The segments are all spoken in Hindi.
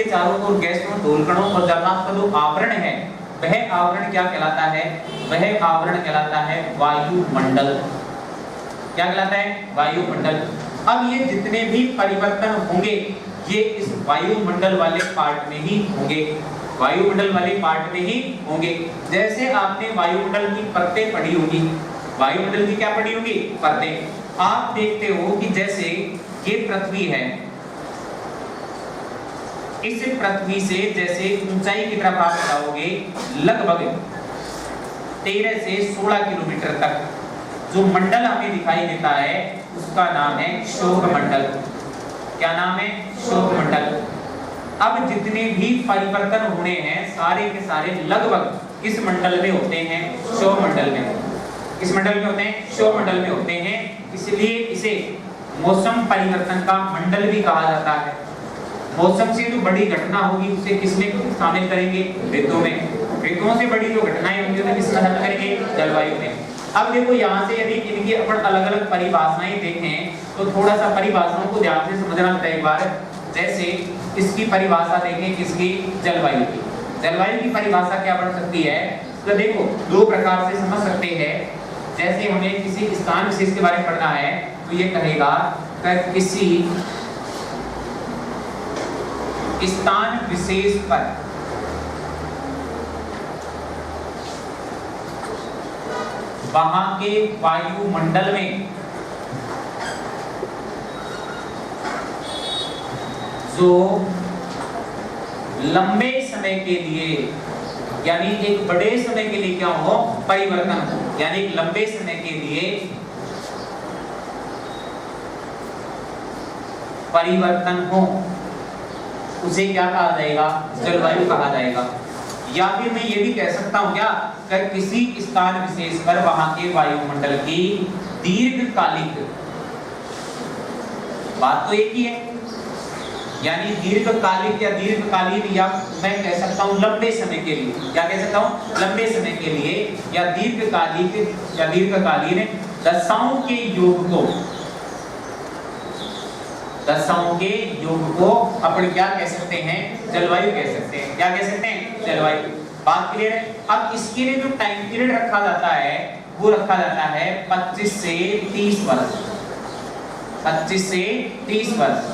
चारों ओर गैसों, धूलकणों और जलांश का जो आवरण है, वह आवरण क्या कहलाता है? वह आवरण कहलाता है वायुमंडल। क्या कहलाता है? वायुमंडल। अब ये जितने भी परिवर्तन होंगे ये इस वायुमंडल वाले पार्ट में ही होंगे, वायुमंडल वाले पार्ट में ही होंगे। जैसे आपने वायुमंडल की परतें पढ़ी होगी, वायुमंडल की क्या पढ़ी होगी? परतें। आप देखते हो कि जैसे ये पृथ्वी है, इस पृथ्वी से जैसे ऊंचाई की तरफ आप जाओगे लगभग 13 से 16 किलोमीटर तक जो मंडल हमें दिखाई देता है उसका नाम है क्षोभ मंडल। क्या नाम है? क्षोभ मंडल। अब जितने भी परिवर्तन होने हैं सारे के सारे लगभग किस मंडल में होते हैं? क्षोभ मंडल में। किस मंडल में होते हैं? क्षोभ मंडल में होते हैं। इसलिए इसे मौसम परिवर्तन का मंडल भी कहा जाता है। मौसम से जो बड़ी घटना होगी उसे किसमें शामिल करेंगे? ऋतु में। ऋतुओं से बड़ी जो घटनाएं होंगी उसे किसमें शामिल करेंगे? जलवायु में। अब देखो यहाँ से यदि इनकी अपन अलग अलग परिभाषाएं देखें तो थोड़ा सा परिभाषाओं को ध्यान से समझना होता है एक बार। जैसे इसकी परिभाषा देखें किसकी? जलवायु की। जलवायु की परिभाषा क्या बन सकती है? तो देखो दो प्रकार से समझ सकते हैं। जैसे हमें किसी स्थान विशेष के बारे में पढ़ना है तो ये कहेगा कि किसी स्थान विशेष पर वहां के वायुमंडल में जो लंबे समय के लिए यानी एक बड़े समय के लिए क्या हो? परिवर्तन हो। यानी एक लंबे समय के लिए परिवर्तन हो उसे क्या कहा जाएगा? जलवायु कहा जाएगा। या फिर मैं ये भी कह सकता हूं क्या कि किसी स्थान विशेष पर वहां के वायुमंडल की दीर्घकालिक, बात तो एक ही है, यानी दीर्घकालिक या दीर्घकालीन, या मैं कह सकता हूं लंबे समय के लिए। क्या कह सकता हूं? लंबे समय के लिए या दीर्घकालिक या दीर्घकालीन दशाओं के योग को, दशाओं के योग को अपन क्या कह सकते हैं? जलवायु कह सकते हैं। क्या कह सकते हैं? जलवायु। बात क्लियर है? अब इसके लिए जो टाइम पीरियड रखा जाता है वो रखा जाता है 25 से 30 वर्ष। 25 से 30 वर्ष,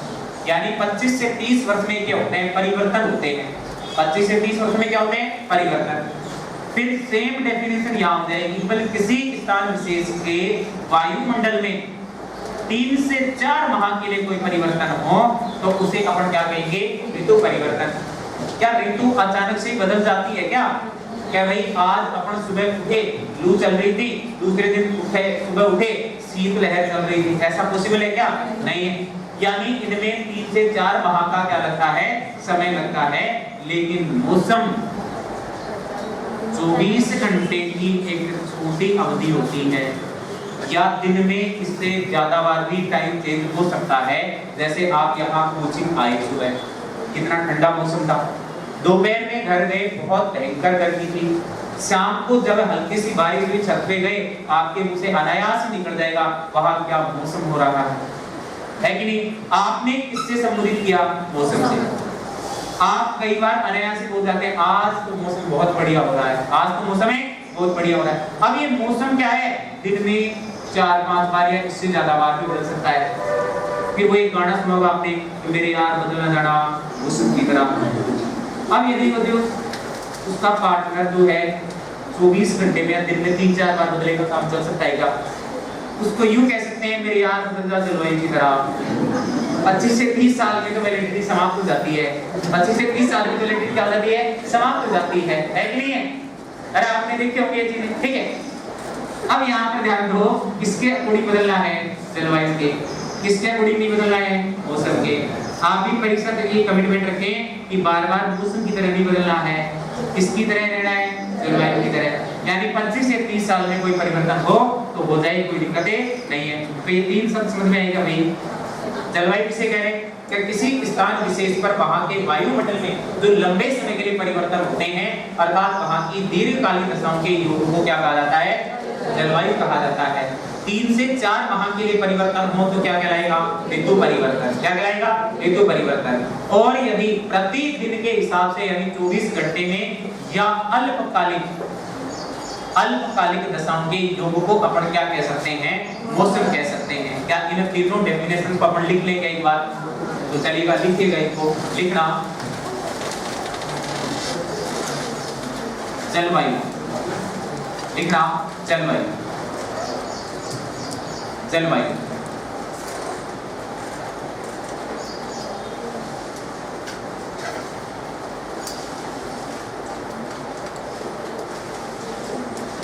यानी 25 से 30 वर्ष में क्या होते हैं? परिवर्तन होते हैं। 25 से 30 वर्ष में क्या होते हैं? परिवर्तन। फिर सेम डेफिनेशन यहाँ हो जाएगी, बल किसी स्थान विशेष के वायुमंडल में 3 से 4 माह के लिए कोई परिवर्तन हो तो उसे अपन क्या कहेंगे? ऋतु परिवर्तन। क्या ऋतु अचानक से बदल जाती है क्या? क्या भाई आज अपन सुबह उठे लू चल रही थी, दूसरे दिन उठे सुबह उठे शीत लहर चल रही थी, ऐसा पॉसिबल है क्या? नहीं है। यानी इनमें 3 से 4 माह का क्या लगता है? समय लगता है। लेकिन मौसम 24 घंटे की एक छोटी अवधि होती है, या दिन में इससे ज्यादा बार भी टाइम चेंज हो सकता है। जैसे आप यहाँ कोचिंग आए सुबह, कितना ठंडा मौसम था, दोपहर में घर गए बहुत भयंकर गर्मी थी, शाम को जब हल्की सी बारिश हुई छत पे गए आपके मुंह से अनायास ही निकल जाएगा वहां क्या मौसम हो रहा है कि नहीं? आपने किससे संबोधित किया? मौसम से। आप कई बार अनायास ही बोल जाते हैं आज तो मौसम बहुत बढ़िया हो रहा है, आज तो मौसम है बहुत बढ़िया हो रहा है। अब ये मौसम क्या है? दिन में 4-5 बार या इससे ज्यादा बार भी बदल सकता है। फिर वो एक गाना सुना होगा आपने, मेरे यार बदलना जाना मौसम की तरह। अब यदि उसका पार्टनर जो है 24 घंटे में या दिन में 3-4 बार बदलेगा काम चल सकता है क्या? उसको यूं कह सकते हैं मेरे यार बदलना जलवायु की तरह। 25 से 30 साल में तो वैलिडिटी समाप्त हो जाती है। 25 से 30 साल में तो वैलिडिटी क्या हो जाती है? समाप्त हो जाती है कि नहीं है? अरे आपने देखे होंगे ये चीजें, ठीक है। अब यहाँ पर ध्यान दो, किसके अकॉर्डिंग बदलना है? जलवायु के। किसके अकॉर्डिंग नहीं बदलना है? मौसम के। आप भी परीक्षा के लिए कमिटमेंट रखें कि बार-बार मौसम की तरह नहीं बदलना है। किसकी तरह रहना है? जलवायु की तरह। यानी 25 से 30 साल में कोई परिवर्तन हो तो हो जाए, कोई दिक्कतें नहीं है। तो ये 3 शब्द समझ में आएगा भाई। जलवायु किसे कह रहे हैं? कि किसी स्थान विशेष पर वहां के वायुमंडल में जो लंबे समय के लिए परिवर्तन होते हैं, अर्थात वहां की दीर्घकालीन दशाओं के योग को क्या कहा जाता है? जलवायु कहा जाता है। 3 से 4 माह के लिए परिवर्तन हो तो क्या कहलाएगा? ऋतु परिवर्तन। क्या कहलाएगा? ऋतु परिवर्तन। और यदि प्रति दिन के हिसाब से यानी 24 घंटे में या अल्पकालिक दशाओं के योग को अपन क्या कह सकते हैं? मौसम कह सकते हैं। क्या इन तीनों डेफिनेशन को अपन लिख लेंगे एक बार? तो चलिएगा, लिखिएगा, इसको लिखना। जलवायु लिखना, जलवायु, जलवायु।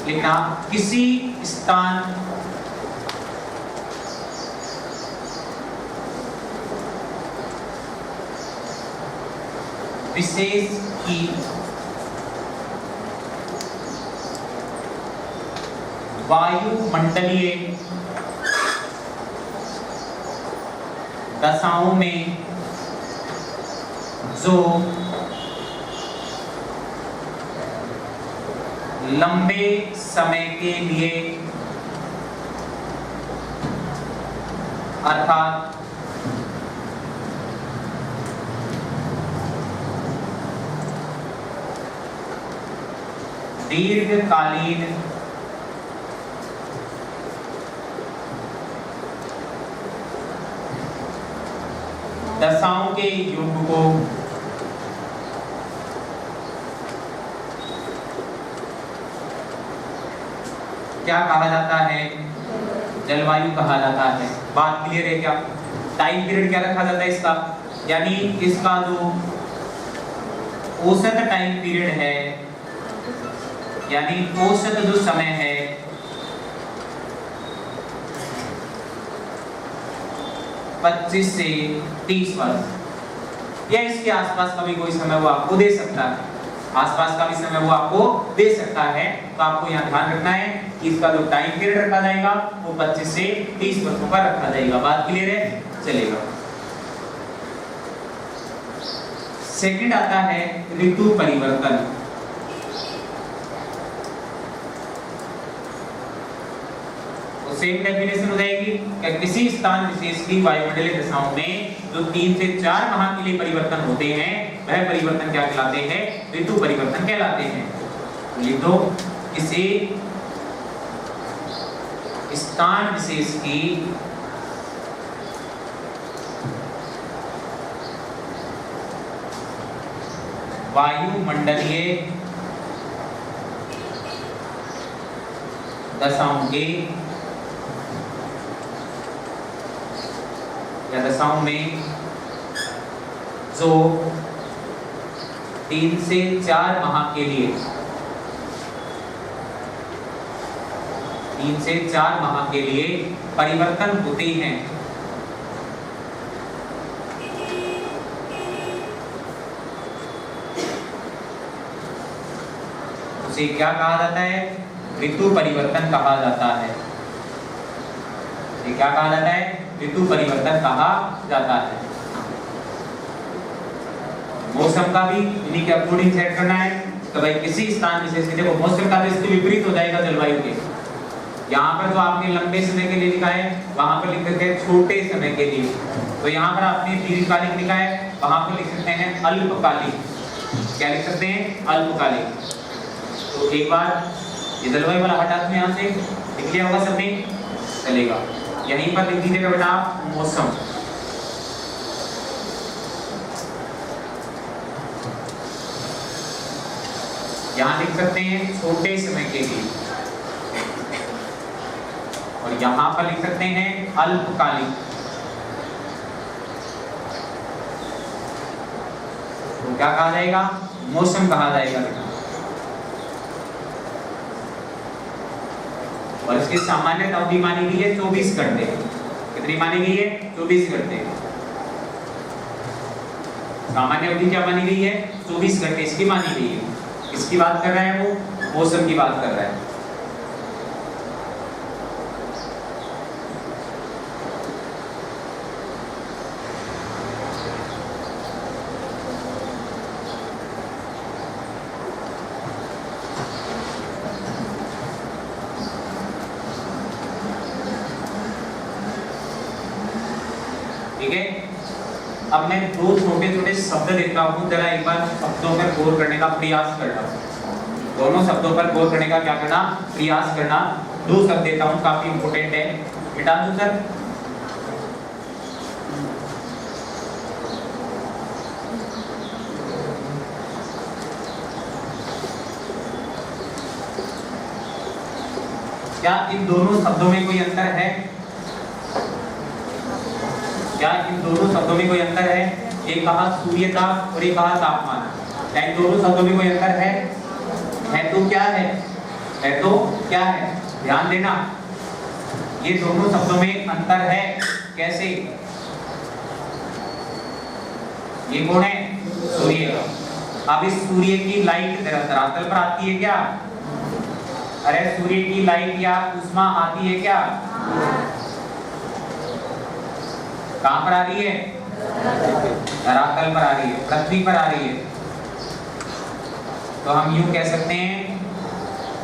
लिखना, किसी स्थान विशेष की वायुमंडलीय दशाओं में जो लंबे समय के लिए अर्थात दीर्घकालीन दशाओं के योग को क्या कहा जाता है? जलवायु कहा जाता है। बात क्लियर है क्या? टाइम पीरियड क्या रखा जाता है इसका? यानी इसका जो औसत टाइम पीरियड है, यानी औसत जो समय है, पच्चीस से 30 वर्ष या इसके आसपास का भी कोई समय वो आपको दे सकता है। आसपास का भी समय वो आपको दे सकता है। तो आपको यहाँ ध्यान रखना है कि इसका जो टाइम पीरियड रखा जाएगा वो 25 से 30 वर्षों का रखा जाएगा। बात क्लियर है? चलेगा। सेकंड आता है ऋतु परिवर्तन। सेम डेफिनेशन हो जाएगी कि किसी स्थान विशेष की वायुमंडलीय दशाओं में जो 3 से 4 माह के लिए परिवर्तन होते हैं वह परिवर्तन क्या कहलाते हैं? ऋतु परिवर्तन कहलाते हैं। ये तो किसी स्थान विशेष की वायुमंडलीय दशाओं के या दशाओं में जो 3 से 4 माह के लिए 3 से 4 माह के लिए परिवर्तन होते हैं, उसे क्या कहा जाता है? ऋतु परिवर्तन कहा जाता है। ये क्या कहा जाता है? ऋतु परिवर्तन कहा जाता है। मौसम का भी इन्हीं के अकॉर्डिंग सेट करना है। तो भाई किसी स्थान विशेष के, देखो मौसम का तो इसके विपरीत हो जाएगा जलवायु के। यहाँ पर जो आपने लंबे समय के लिए लिखा है वहां पर लिख सकते हैं छोटे समय के लिए। तो यहाँ पर आपने दीर्घकालिक लिखा है, वहां पर लिख सकते हैं अल्पकालिक। क्या लिख सकते हैं? अल्पकालिक। तो एक बार ये जलवायु वाला हटा दूं यहाँ से, लिख लिया होगा सबने? चलेगा। यहीं पर लिख दीजिएगा बेटा मौसम। यहाँ लिख सकते हैं छोटे समय के लिए और यहाँ पर लिख सकते हैं अल्पकालिक। तो क्या कहा जाएगा? मौसम कहा जाएगा बेटा। और इसकी सामान्य अवधि मानी गई है 24 घंटे। कितनी मानी गई है? 24 घंटे। सामान्य अवधि क्या मानी गई है? 24 घंटे इसकी मानी गई है। किसकी बात कर रहा है वो? मौसम की बात कर रहा है। अब मैं दो छोटे छोटे शब्द देता हूँ, जरा एक बार शब्दों पर गौर करने का प्रयास करना। दोनों शब्दों पर गौर करने का क्या करना, प्रयास करना। दो शब्द देता हूँ, काफी इंपोर्टेंट है, मिटा दूं सर? क्या इन दोनों शब्दों में कोई अंतर है? क्या इन दोनों शब्दों में कोई अंतर है? एक कहा सूर्यताप और एक कहा तापमान। क्या इन दोनों शब्दों में कोई अंतर है? है तो क्या है? है तो क्या है? ध्यान देना, ये दोनों शब्दों में अंतर है। कैसे? ये कौन है? सूर्य। अब इस सूर्य की लाइट धरातल पर आती है क्या? अरे सूर्य की लाइट या उष्मा आती है क्या? कहां पर आ रही है? धरातल पर आ रही है, पृथ्वी पर आ रही है। तो हम यूं कह सकते हैं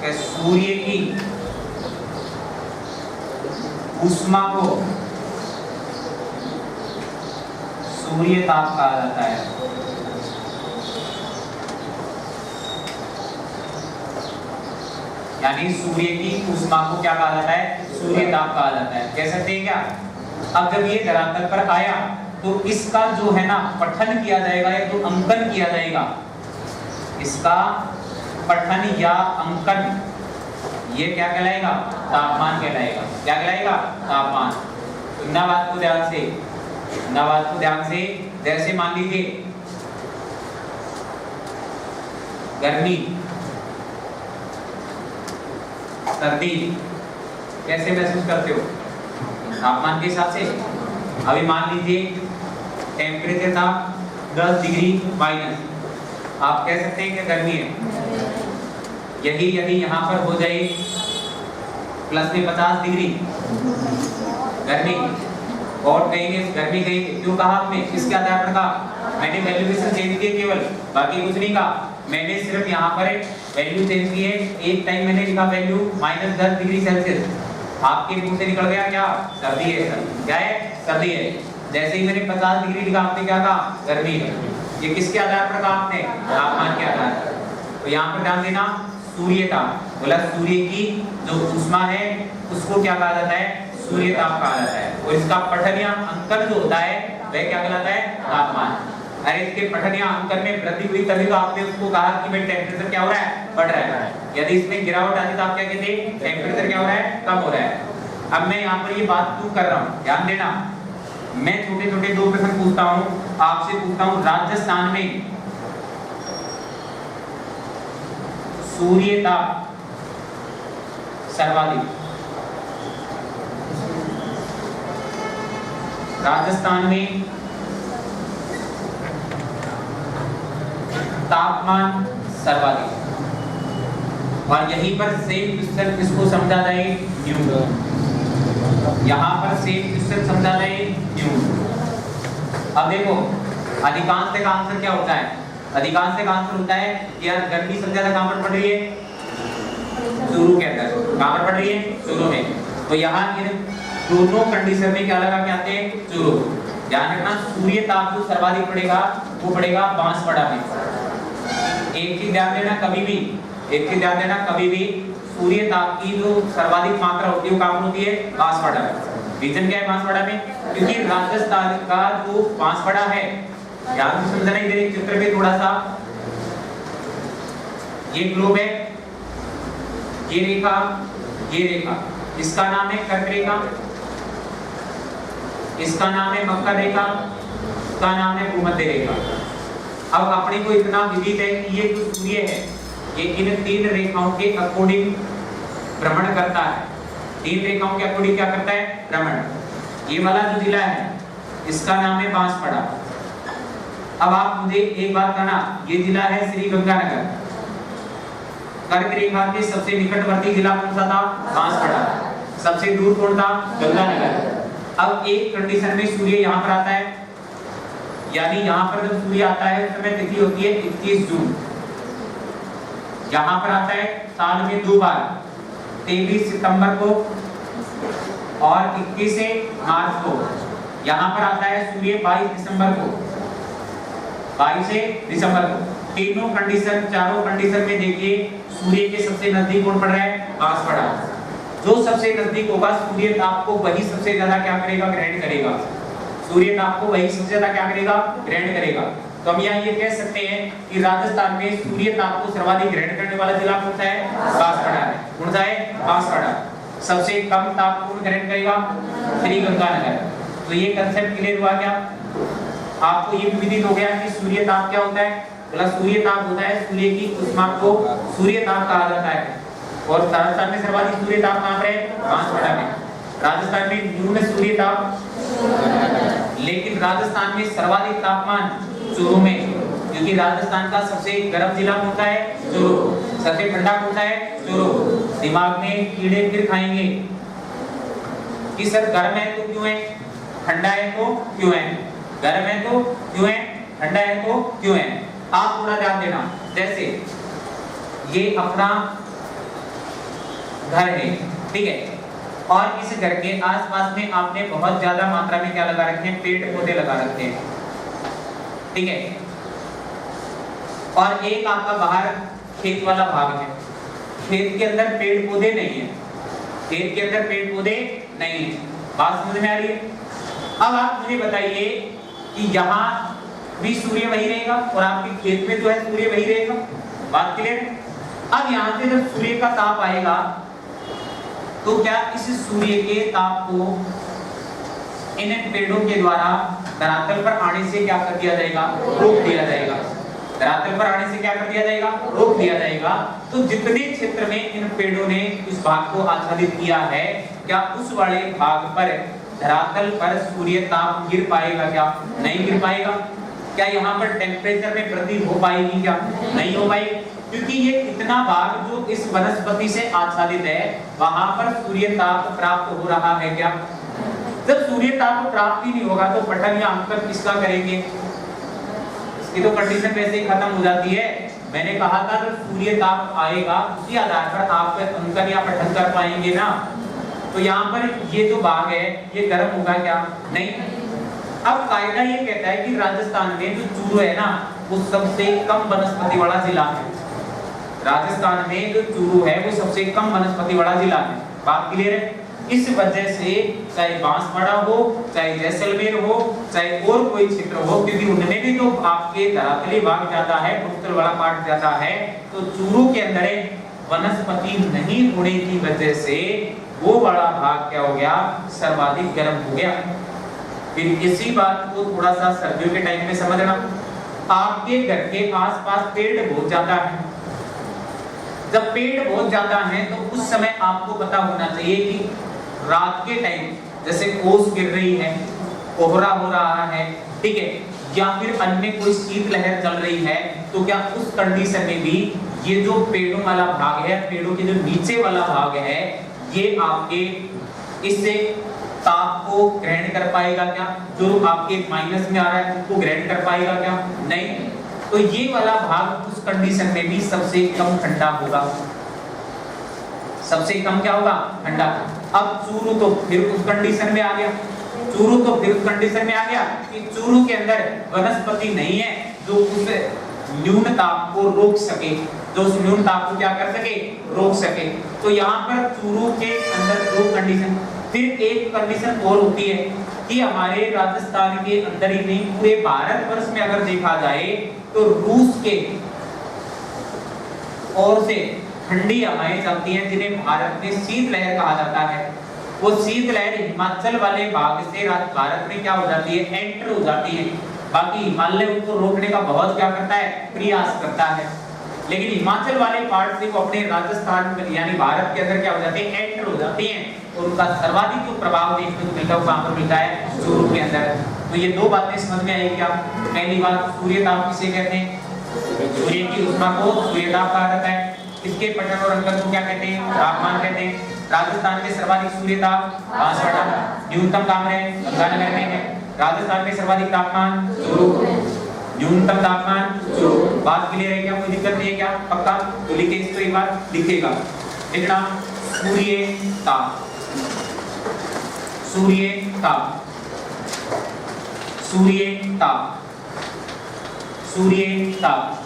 कि सूर्य की उष्मा को सूर्य ताप कहा जाता है। यानी सूर्य की उष्मा को क्या कहा जाता है? सूर्य ताप कहा जाता है। कह सकते हैं क्या? अब जब ये धरातल पर आया तो इसका जो है ना पठन किया जाएगा या तो अंकन किया जाएगा, इसका पठन या अंकन, ये क्या कहलाएगा? तापमान कहलाएगा। क्या कहलाएगा? तापमान। तो ना बात को ध्यान से, ना बात को ध्यान से। जैसे मान लीजिए गर्मी, सर्दी, कैसे महसूस करते हो? तापमान के हिसाब से। अभी मान लीजिए टेम्परेचर था 10 डिग्री माइनस, आप कह सकते हैं कि गर्मी है। यही यदि यहाँ पर हो जाए प्लस में 50 डिग्री, गर्मी, और कहेंगे गर्मी कहेंगे। क्यों कहा आपने? किसके आधार पर कहा? मैंने वैल्यूएशन चेंज की है केवल, बाकी कुछ नहीं कहा। मैंने सिर्फ यहाँ पर वैल्यू चेंज की है। एक टाइम मैंने लिखा वैल्यू -10 डिग्री सेल्सियस, आपके मुंह से निकल गया क्या? सर्दी है। सर क्या है? सर्दी है। जैसे ही मैंने 50 डिग्री लिखा, आपने क्या कहा? गर्मी है। ये किसके आधार पर कहा आपने? तापमान के आधार पर। तो यहाँ पर ध्यान देना, सूर्य ताप बोला, सूर्य की जो उष्मा है उसको क्या कहा जाता है? सूर्य ताप कहा जाता है। और इसका पठन या अंकन जो होता है वह क्या कहलाता है? तापमान। अरे इसके पठन या अंकन में वृद्धि हुई तभी तो आपने उसको कहा कि भाई टेम्परेचर क्या हो रहा है? बढ़ रहा है। यदि इसमें गिरावट आती तो आप क्या कहते? टेम्परेचर क्या हो रहा है? कम हो रहा है। अब मैं यहाँ पर ये बात क्यों कर रहा हूँ, ध्यान देना। मैं छोटे छोटे दो प्रश्न पूछता हूँ, आपसे पूछता हूँ, राजस्थान में सूर्य ताप सर्वाधिक, राजस्थान में तापमान सर्वाधिक, और यहीं पर सेम क्वेश्चन किसको समझा जाए? न्यूटन। यहाँ पर सेम क्वेश्चन समझा जाए न्यूटन। अब देखो अधिकांश का आंसर क्या होता है? अधिकांश का आंसर होता है कि यार गर्मी सबसे ज्यादा कहां पर पड़ रही है? शुरू के अंदर। कहां पर पड़ रही है? शुरू में। तो यहाँ इन दोनों कंडीशन में क्या लगा के आते हैं? शुरू। ध्यान रखना, सूर्य ताप जो सर्वाधिक पड़ेगा वो पड़ेगा बांसवाड़ा में। एक चीज ध्यान देना, कभी भी एक चीज ध्यान देना, कभी भी सूर्य ताप की जो सर्वाधिक मात्रा होती है वो कहां होती है? बांसवाड़ा में। रीजन क्या है बांसवाड़ा में? क्योंकि राजस्थान का जो बांसवाड़ा है, ध्यान से समझना, इधर एक चित्र में थोड़ा सा, ये ग्लोब है, ये रेखा, ये रेखा, इसका नाम है कर्क रेखा, इसका नाम है मकर रेखा, इसका नाम है भूमध्य रेखा। अब अपने को इतना विदित है कि ये जो सूर्य है ये इन तीन रेखाओं के अकॉर्डिंग भ्रमण करता है। तीन रेखाओं के अकॉर्डिंग क्या करता है? भ्रमण। ये वाला जो जिला है इसका नाम है बांसवाड़ा। अब आप मुझे एक बात कहना, ये जिला है श्री गंगानगर। कर्क रेखा के सबसे निकटवर्ती जिला कौन सा था? बांसवाड़ा। सबसे दूर कौन था? गंगानगर। अब एक कंडीशन में सूर्य यहाँ पर आता है, यानी यहाँ पर जब सूर्य आता है उस समय तिथि होती है 21 जून। यहाँ पर आता है साल में दो बार, 23 सितंबर को और 21 मार्च को। यहाँ पर आता है सूर्य 22 दिसंबर को, 22 दिसंबर को। तीनों कंडीशन, चारों कंडीशन में देखिए सूर्य के सबसे नजदीक कौन पड़ रहा है, बांसवाड़ा। जो सबसे नजदीक होगा सूर्य ताप को वही सबसे ज्यादा क्या करेगा, ग्रहण करेगा। सूर्य ताप को वही सबसे ज्यादा क्या करेगा, ग्रहण करेगा। तो हम यहाँ ये कह सकते हैं कि राजस्थान में सूर्य ताप को सर्वाधिक ग्रहण करने वाला जिला कौन सा है, बांसवाड़ा है। कौन सा है, बांसवाड़ा। सबसे कम ताप कौन ग्रहण करेगा, श्री गंगानगर। तो ये कंसेप्ट क्लियर हुआ क्या आपको? ये विदित हो गया कि सूर्य ताप क्या होता है, बोला सूर्य ताप होता है सूर्य की ऊष्मा को सूर्य ताप कहा जाता है। और राजस्थान में सर्वाधिक सूर्य ताप कहां पर है, बांसवाड़ा में। राजस्थान में न्यून सूर्य ताप, लेकिन राजस्थान में सर्वाधिक तापमान चूरू में, क्योंकि राजस्थान का सबसे गर्म जिला कौन सा है, चूरू। सबसे ठंडा कौन सा है, चूरू। दिमाग में कीड़े फिर खाएंगे कि सर गर्म है तो क्यों है, ठंडा है तो क्यों है, गर्म है तो क्यों है, ठंडा है तो क्यों है। आप थोड़ा ध्यान देना, जैसे ये अपना घर है, ठीक है, और इस घर के आसपास में आपने बहुत ज्यादा मात्रा में क्या लगा रखे हैं, पेड़ पौधे लगा रखे हैं, ठीक है। और एक आपका बाहर खेत वाला भाग है, खेत के अंदर पेड़ पौधे नहीं है, खेत के अंदर पेड़ पौधे नहीं है। बात समझ में आ रही है? अब आप मुझे बताइए कि यहाँ भी सूर्य वही रहेगा और आपके खेत में जो है सूर्य वही रहेगा। बात क्लियर है? अब यहाँ से जब सूर्य का ताप आएगा तो क्या इस सूर्य के ताप को इन पेड़ों के द्वारा धरातल पर आने से क्या कर दिया जाएगा, रोक दिया जाएगा। धरातल पर आने से क्या कर दिया जाएगा, रोक दिया जाएगा। तो जितने क्षेत्र में इन पेड़ों ने इस भाग को आच्छादित किया है, क्या उस वाले भाग पर धरातल पर सूर्य ताप गिर पाएगा, क्या नहीं गिर पाएगा। क्या यहाँ पर टेम्परेचर में वृद्धि हो पाएगी, क्या नहीं हो पाएगी, क्योंकि ये इतना भाग जो इस वनस्पति से आच्छादित है वहां पर सूर्य ताप प्राप्त हो रहा है। क्या जब सूर्य ताप प्राप्त ही नहीं होगा तो पठन या अंकन किसका करेंगे, इसकी तो कंडीशन वैसे ही खत्म हो जाती है। मैंने कहा था जब सूर्य ताप आएगा उसी आधार पर आप अंकन या पठन कर पाएंगे ना। तो यहाँ पर ये जो भाग है ये गर्म होगा, क्या नहीं। अब कायदा ये कहता है कि राजस्थान में जो चूरू है ना वो सबसे कम वनस्पति वाला जिला है। राजस्थान में जो चूरू है वो सबसे कम वनस्पति वाला जिला है। बात क्लियर है? इस वजह से चाहे बांसवाड़ा हो, चाहे जैसलमेर हो, चाहे और कोई क्षेत्र हो, क्योंकि उनमें भी तो आपके धरातली भाग जाता है, भूतल वाला पार्ट जाता है, तो चूरू के अंदर वनस्पति नहीं होने की वजह से वो वाला भाग क्या हो गया, सर्वाधिक गर्म हो गया। फिर इसी बात को थोड़ा सा सर्दियों के टाइम में समझना। आपके घर के आसपास पेड़ बहुत ज्यादा है, जब पेड़ बहुत ज्यादा है तो उस समय आपको पता होना चाहिए कि रात के टाइम जैसे ओस गिर रही है, कोहरा हो रहा है, ठीक है, या फिर अन्य कोई शीतलहर चल रही है, तो क्या उस कंडीशन में भी ये जो पेड़ों वाला भाग है, पेड़ों के जो नीचे वाला भाग है, ये आपके इससे ताप को ग्रहण कर पाएगा क्या, जो आपके माइनस में आ रहा है उसको ग्रहण कर पाएगा क्या, नहीं। तो ये वाला भाग उस कंडीशन में भी सबसे कम ठंडा होगा, सबसे कम क्या होगा, ठंडा। अब चूरू तो फिर उस कंडीशन में आ गया, चूरू तो फिर उस कंडीशन में आ गया कि चूरू के अंदर वनस्पति नहीं है जो उस न्यून ताप को रोक सके, जो उस न्यून ताप को क्या कर सके, रोक सके। तो यहाँ पर चूरू के अंदर दो कंडीशन, फिर एक कंडीशन और होती है कि हमारे राजस्थान के अंदर ही नहीं पूरे भारतवर्ष में अगर देखा जाए तो रूस के ओर से ठंडी हवाएं चलती हैं जिन्हें भारत में शीतलहर कहा जाता है। वो शीतलहर हिमाचल वाले भाग से भारत में क्या हो जाती है, एंटर हो जाती है। बाकी हिमालय उनको रोकने का बहुत क्या करता है, प्रयास करता है, लेकिन हिमाचल वाले पार्ट से वो अपने राजस्थान यानी भारत के अंदर क्या हो जाते हैं, एंटर हो जाती हैं, और उनका सर्वाधिक जो प्रभाव देखने को मिलता है वो कहां पर मिलता है, चूरू के अंदर। तो ये दो बातें समझ में आएगी आप। पहली बात, सूर्य ताप किसे कहते हैं, सूर्य की ऊष्मा को सूर्य ताप कहा जाता है। इसके पठन और अंकन को क्या कहते हैं, तापमान कहते हैं। राजस्थान में सर्वाधिक सूर्य ताप बांसवाड़ा, न्यूनतम कहां है, गंगानगर में है। राजस्थान में सर्वाधिक तापमान चूरू, न्यूनतम तापमान चूरू। बात क्लियर है क्या, कोई दिक्कत नहीं है क्या, पक्का? तो लिखे इसको एक बार, लिखेगा लिखना सूर्य ताप, सूर्य ताप। सूर्य ताप, सूर्य ताप।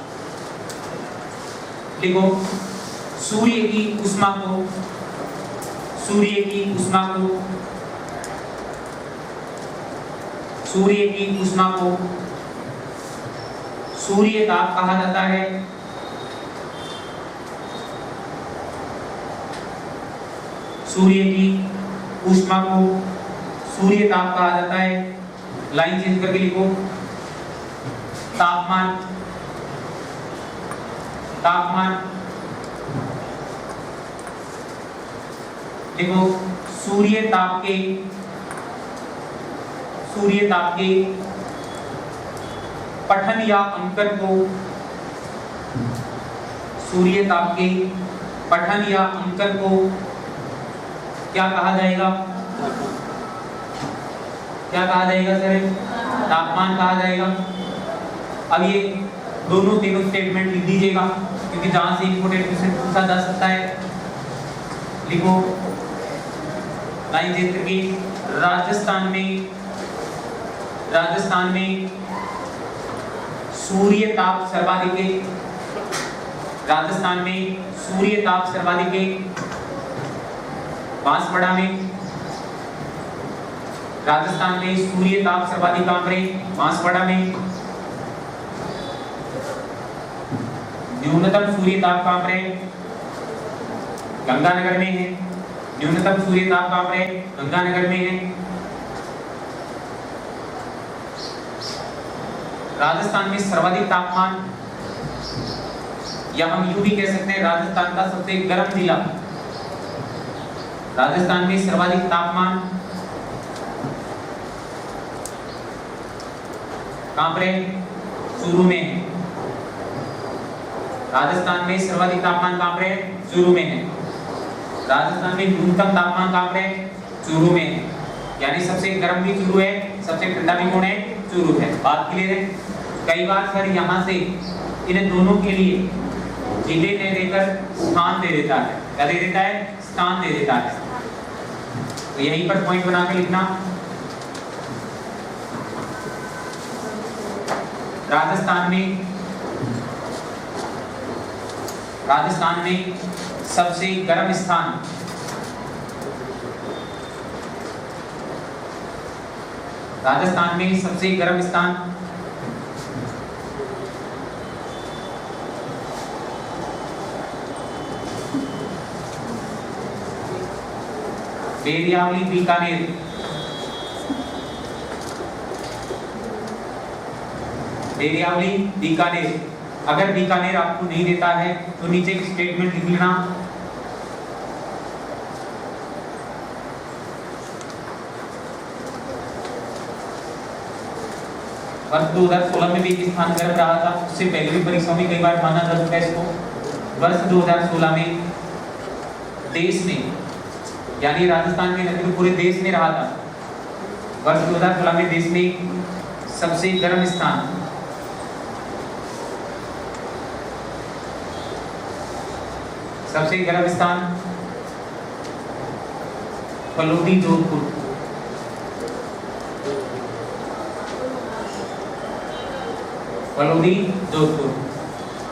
देखो सूर्य की ऊष्मा को, सूर्य की ऊष्मा को, सूर्य की ऊष्मा को सूर्य ताप कहा जाता है। सूर्य की ऊष्मा को सूर्य ताप कहा जाता है। लाइन चेंज करके लिखो, तापमान, तापमान। देखो सूर्य ताप के, सूर्य ताप के पठन या अंकन को, सूर्य ताप के पठन या अंकन को क्या कहा जाएगा? क्या कहा जाएगा सर? तापमान कहा जाएगा। अब ये दोनों तीनों स्टेटमेंट लिख दीजिएगा, क्योंकि जहां से इंपोर्टेंट क्वेश्चन पूछा जा सकता है। लिखो लाइन चेंज करके, राजस्थान में, राजस्थान में सूर्य ताप सर्वाधिक है। राजस्थान में सूर्य ताप सर्वाधिक है। बांसवाड़ा में, राजस्थान में सूर्य ताप सर्वाधिक कहां पर है? बांसवाड़ा में। न्यूनतम सूर्य ताप कहां पर है? गंगानगर में है। न्यूनतम सूर्य ताप कहां पर है? गंगानगर में है। राजस्थान में सर्वाधिक तापमान, या हम यूं भी कह सकते हैं राजस्थान का सबसे गर्म जिला। राजस्थान में सर्वाधिक तापमान कहां पर है? चूरू में है। राजस्थान में सर्वाधिक तापमान कहां पर है? चूरू में है। राजस्थान में न्यूनतम तापमान कहां पर है? चूरू में है। यानी सबसे गर्म भी चूरू है, सबसे ठंडा भी कौन है? चूरू है। बात क्लियर है? कई बार सर यहाँ से इन दोनों के लिए जिले ने देकर स्थान दे देता है। क्या दे देता है? स्थान दे देता है। तो यहीं पर पॉइंट बना के लिखना, राजस्थान में, राजस्थान में सबसे गर्म स्थान, राजस्थान में सबसे गर्म स्थान बेरियावली बीकानेर। बेरियावली बीकानेर। अगर बीकानेर आपको नहीं देता है तो नीचे एक स्टेटमेंट लिख लेना, वर्ष 2016 में भी एक स्थान गर्म रहा था। उससे पहले भी परीक्षाओं में कई बार माना जा चुका है इसको। वर्ष 2016 में देश में, यानी राजस्थान में नहीं पूरे देश में रहा था। वर्ष 2016 में देश में सबसे गर्म स्थान, सबसे गर्म स्थान फलोदी जोधपुर। फलोदी जोधपुर।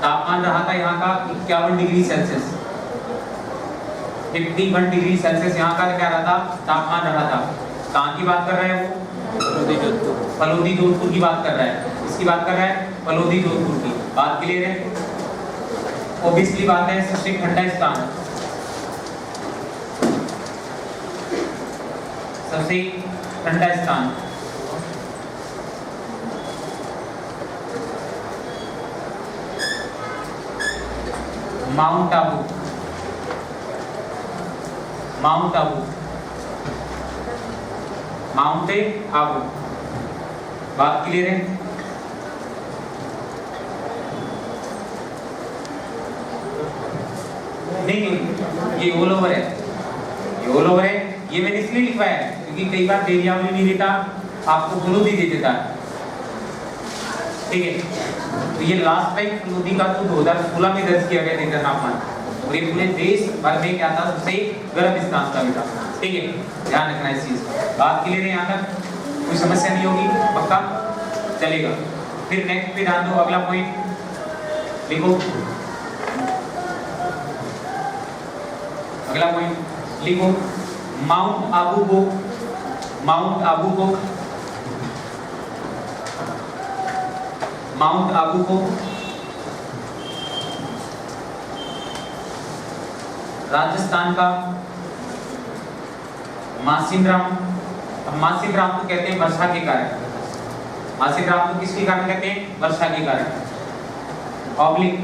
तापमान रहा था यहाँ का 51 डिग्री सेल्सियस। 51 डिग्री सेल्सियस यहाँ का क्या रहा था? तापमान रहा था। कहाँ की बात कर रहा है वो? फलोदी जोधपुर। फलोदी जोधपुर की बात कर रहा है। इसकी बात कर रहा है फलोदी जोधपुर की। बात क्लियर है? ऑब्वियसली बात है सबसे ठंडा स्थान, सबसे ठंडा स्थान mount Abu. Mount Abu, mount Abu. बात क्लियर है? नहीं, ये ऑल ओवर है, ये ऑल ओवर है। ये मैंने इसलिए लिखवाया है क्योंकि कई बार बेरियावली नहीं देता, आपको फलोदी दे देता है। ठीक है, तो ये लास्ट टाइम फलोदी का तो 2016 में दर्ज किया गया था तापमान, और ये पूरे देश भर में क्या था? सबसे गर्म स्थान का भी था। ठीक है, ध्यान रखना इस चीज का। बात क्लियर है? यहाँ तक कोई समस्या नहीं होगी? पक्का? चलेगा। फिर नेक्स्ट पे ध्यान दो, अगला पॉइंट लिखो, अगला पॉइंट लिखो, माउंट आबू को, माउंट आबू को, माउंट आबू को राजस्थान का मासिन राम। अब मासिन राम को कहते हैं वर्षा के कारण, मासिन राम को किसके कारण कहते हैं? वर्षा के कारण। ऑब्लिक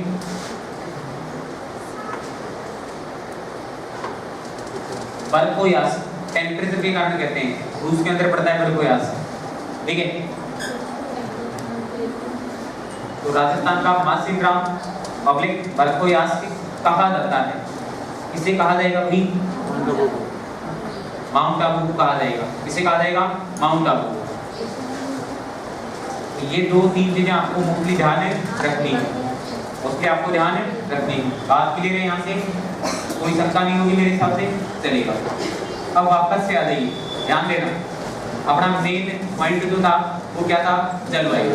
बर्कोयास टेम्परेचर के कारण कहते हैं, रूस के अंदर पड़ता है बर्कोयास, ठीक है। तो राजस्थान का मासिन राम ऑब्लिक बर्कोयास कहा जाता है, इसे कहा जाएगा भी माउंट आबू को कहा जाएगा। किसे कहा जाएगा? माउंट आबू। ये दो तीन चीजें आपको मुख्य ध्यान रखनी है, उसके आपको ध्यान रखनी है। बात क्लियर है? यहाँ से कोई शंका नहीं होगी मेरे हिसाब से, चलेगा। अब वापस से आ जाइए, ध्यान देना, अपना मेन पॉइंट जो था वो क्या था? जलवायु।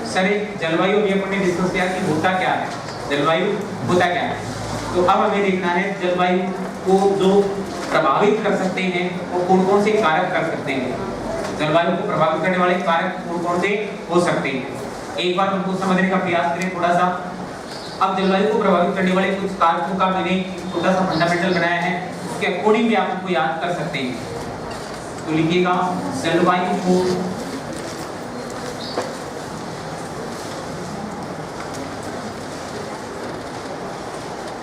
सर जलवायु भी अपन ने डिस्कस किया कि होता क्या है, जलवायु होता क्या है। तो अब हमें देखना है जलवायु को जो प्रभावित कर सकते हैं वो कौन कौन से कारक कर सकते हैं, जलवायु को प्रभावित करने वाले कारक कौन कौन से हो सकते हैं। एक बार उनको समझने का प्रयास करें थोड़ा सा। अब जलवायु को प्रभावित करने वाले कुछ कारकों का मैंने छोटा सा फंडामेंटल बनाया है, उसके अकॉर्डिंग भी आप उनको याद कर सकते हैं। तो लिखिएगा जलवायु को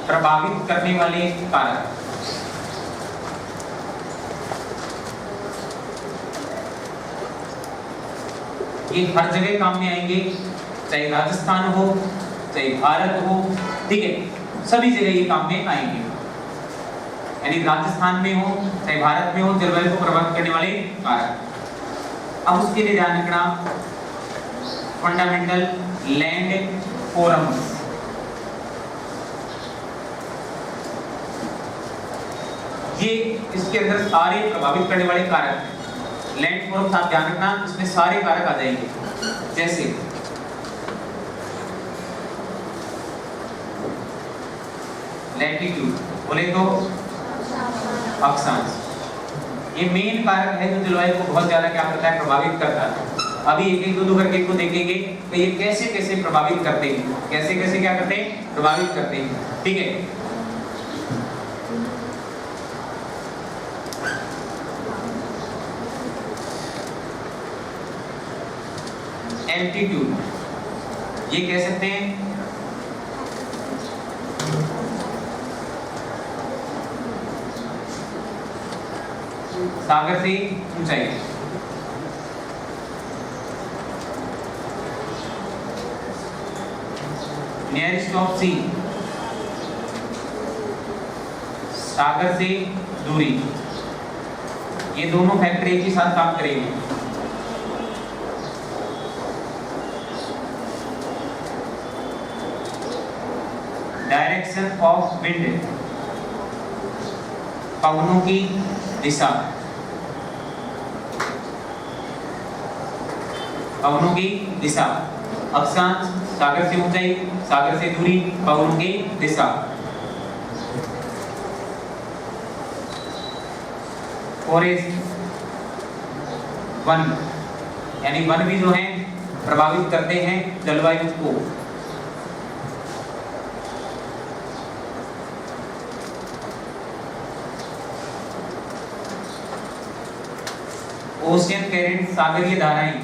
प्रभावित करने वाले कारक। ये हर जगह काम में आएंगे, चाहे राजस्थान हो चाहे भारत हो, ठीक है, सभी जगह ये काम में आएंगे। यानी राजस्थान में हो चाहे भारत में हो, जलवायु को प्रभावित करने वाले कारक। अब उसके लिए ध्यान रखना फंडामेंटल लैंड फोरम्स। ये इसके अंदर सारे प्रभावित करने वाले कारक हैं। लैंड फोरम्स आप ध्यान रखना, इसमें सारे कारक आ जाएंगे, जैसे लैटिट्यूड बोले तो अक्षांश, ये मेन कारक है जो जलवायु को बहुत ज्यादा क्या करता है? प्रभावित करता है। अभी एक एक दो करके इनको देखेंगे कि ये कैसे कैसे प्रभावित करते हैं, कैसे कैसे क्या करते हैं? प्रभावित करते हैं, ठीक है। एल्टीट्यूड, ये कह सकते हैं सागर से ऊंचाई। नियरेस्ट ऑफ सी, सागर से दूरी। ये दोनों फैक्टर एक ही साथ काम करेंगे। डायरेक्शन ऑफ विंड, पवनों की दिशा, पवनों की दिशा। अक्षांश सागर से ऊंचाई, सागर से दूरी, पवनों की दिशा। फॉरेस्ट, वन, यानी वन भी जो है प्रभावित करते हैं जलवायु को। ओशियन करंट, सागरीय धाराएं,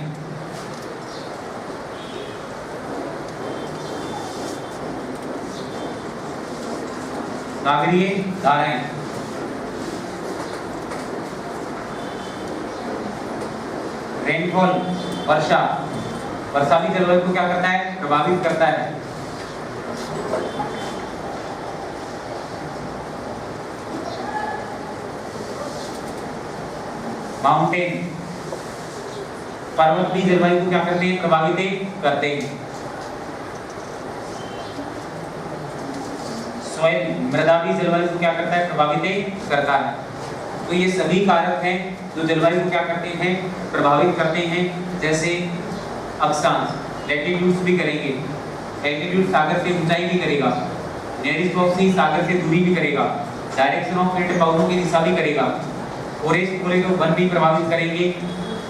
सागरीय धाराएं। रेनफॉल, वर्षा, वर्षा भी जलवायु को क्या करता है? प्रभावित करता है। माउंटेन, पर्वत भी जलवायु को क्या करते हैं? प्रभावित करते हैं। सॉइल, मृदा भी जलवायु को क्या करता है? प्रभावित करता है। तो ये सभी कारक हैं जो जलवायु को क्या करते हैं? प्रभावित करते हैं। जैसे अक्षांश। लैटिट्यूड्स भी करेंगे, लैटिट्यूड सागर से ऊंचाई भी करेगा, नियरेस्ट प्रॉक्सी सागर से दूरी भी करेगा, डायरेक्शन ऑफ विंड बाउलों की दिशा भी करेगा, फॉरेस्ट बोले तो वन भी प्रभावित करेंगे,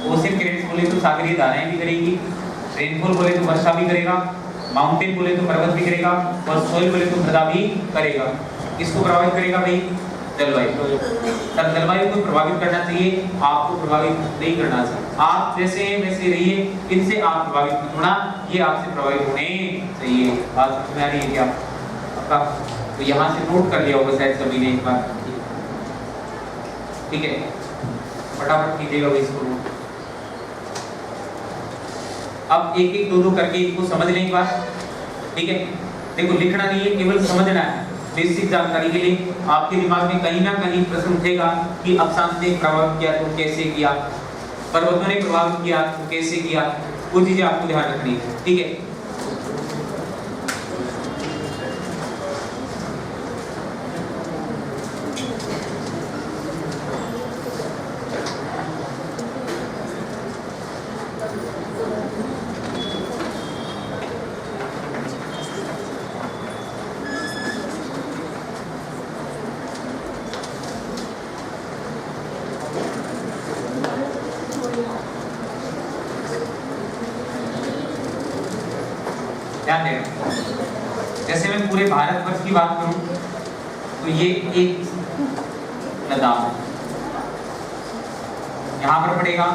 ओशन करेंट्स बोले तो सागरीय धाराएं भी करेंगी, रेनफॉल बोले तो वर्षा भी करेगा, माउंटेन बोले तो पर्वत भी करेगा, और सोइल बोले तो मृदा भी करेगा। किसको प्रभावित करेगा भाई? जलवायु। तब जलवायु को प्रभावित करना चाहिए, आपको प्रभावित नहीं करना चाहिए। आप जैसे हैं वैसे रहिए, इनसे आप प्रभावित मत होना, ये आपसे प्रभावित होने चाहिए। बात समझ में आ रही है क्या आपका? तो यहाँ से नोट कर लिया होगा शायद सभी ने एक बार, ठीक है? फटाफट कीजिएगा भाई इसको नोट। अब एक एक दो दो करके इनको समझ लें एक बार, ठीक है? देखो लिखना नहीं है, केवल समझना है। बेसिक जानकारी के लिए आपके दिमाग में कहीं ना कहीं प्रश्न उठेगा कि अक्षांश ने प्रभावित किया तो कैसे किया, पर्वतों ने प्रभावित किया तो कैसे किया, वो चीजें आपको ध्यान रखनी है, ठीक है? ध्यान देना, जैसे मैं पूरे भारतवर्ष की बात करूं तो ये एक लद्दाख यहाँ पर पड़ेगा,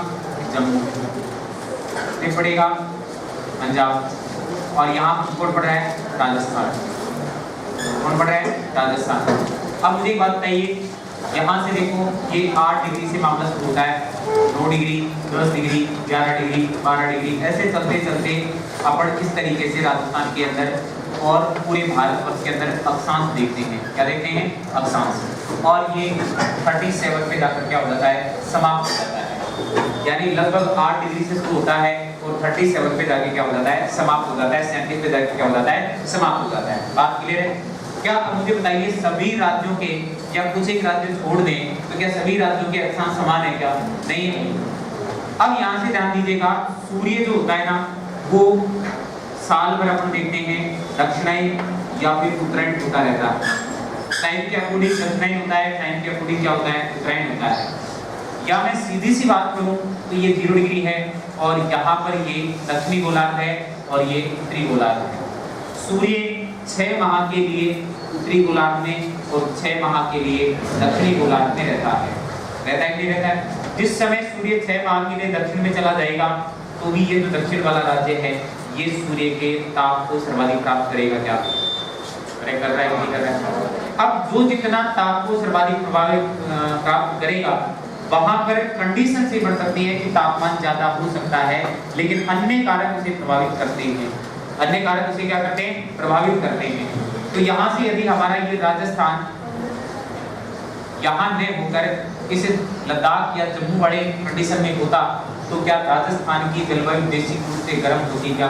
जम्मू फिर पड़ेगा पंजाब, और यहाँ पर कौन पड़ रहा है? राजस्थान। कौन पड़ रहा है? राजस्थान। अब मुझे एक बात बताइए, यहाँ से देखो ये 8 डिग्री से मामला शुरू होता है, 9 डिग्री, 10 डिग्री, 11 डिग्री, 12 डिग्री, ऐसे चलते चलते अपन इस तरीके से राजस्थान के अंदर और पूरे भारतवर्ष के अंदर अक्षांश देखते हैं। क्या देखते हैं? अक्षांश। और ये 37 पे जाकर क्या हो जाता है? समाप्त हो जाता है। यानी लगभग 8 डिग्री से शुरू होता है और 37 पे जाके क्या हो जाता है? समाप्त हो जाता है। 37 पे जाके क्या हो जाता है? समाप्त हो जाता है। बात क्लियर है क्या? अब मुझे बताइए, सभी राज्यों के या कुछ एक राज्य छोड़ दें तो क्या सभी राज्यों के अक्षांश समान है क्या? नहीं है। अब यहाँ से ध्यान दीजिएगा, सूर्य जो होता है ना, वो साल भर अपन देखते हैं दक्षिणायन या फिर उत्तरायण होता रहता है। टाइम के अकॉर्डिंग दक्षिणायन होता है, टाइम के अकॉर्डिंग क्या होता है? उत्तरायण होता है। या मैं सीधी सी बात करूं तो ये 0 डिग्री है और यहाँ पर ये दक्षिणी गोलार्ध है और ये उत्तरी गोलार्ध है। सूर्य 6 माह के लिए उत्तरी गोलार्ध में और 6 माह के लिए दक्षिणी गोलार्ध में रहता है। रहता है नहीं रहता है? जिस समय सूर्य 6 माह के लिए दक्षिण में चला जाएगा तो भी ये जो दक्षिण वाला राज्य है ये सूर्य के ताप को सर्वाधिक प्राप्त करेगा। क्या कर रहा है? नहीं कर रहा है। अब जो जितना ताप को सर्वाधिक प्राप्त करेगा वहां पर कंडीशन से बढ़ सकती है कि तापमान ज्यादा हो सकता है, लेकिन अन्य कारक उसे प्रभावित करते हैं। अन्य कारक उसे क्या करते हैं? प्रभावित करते हैं। तो यहाँ से यदि हमारा ये राजस्थान यहाँ न होकर इस लद्दाख या जम्मू वाले कंडीशन में होता तो क्या राजस्थान की जलवायु बेसिक रूप से गर्म होती क्या?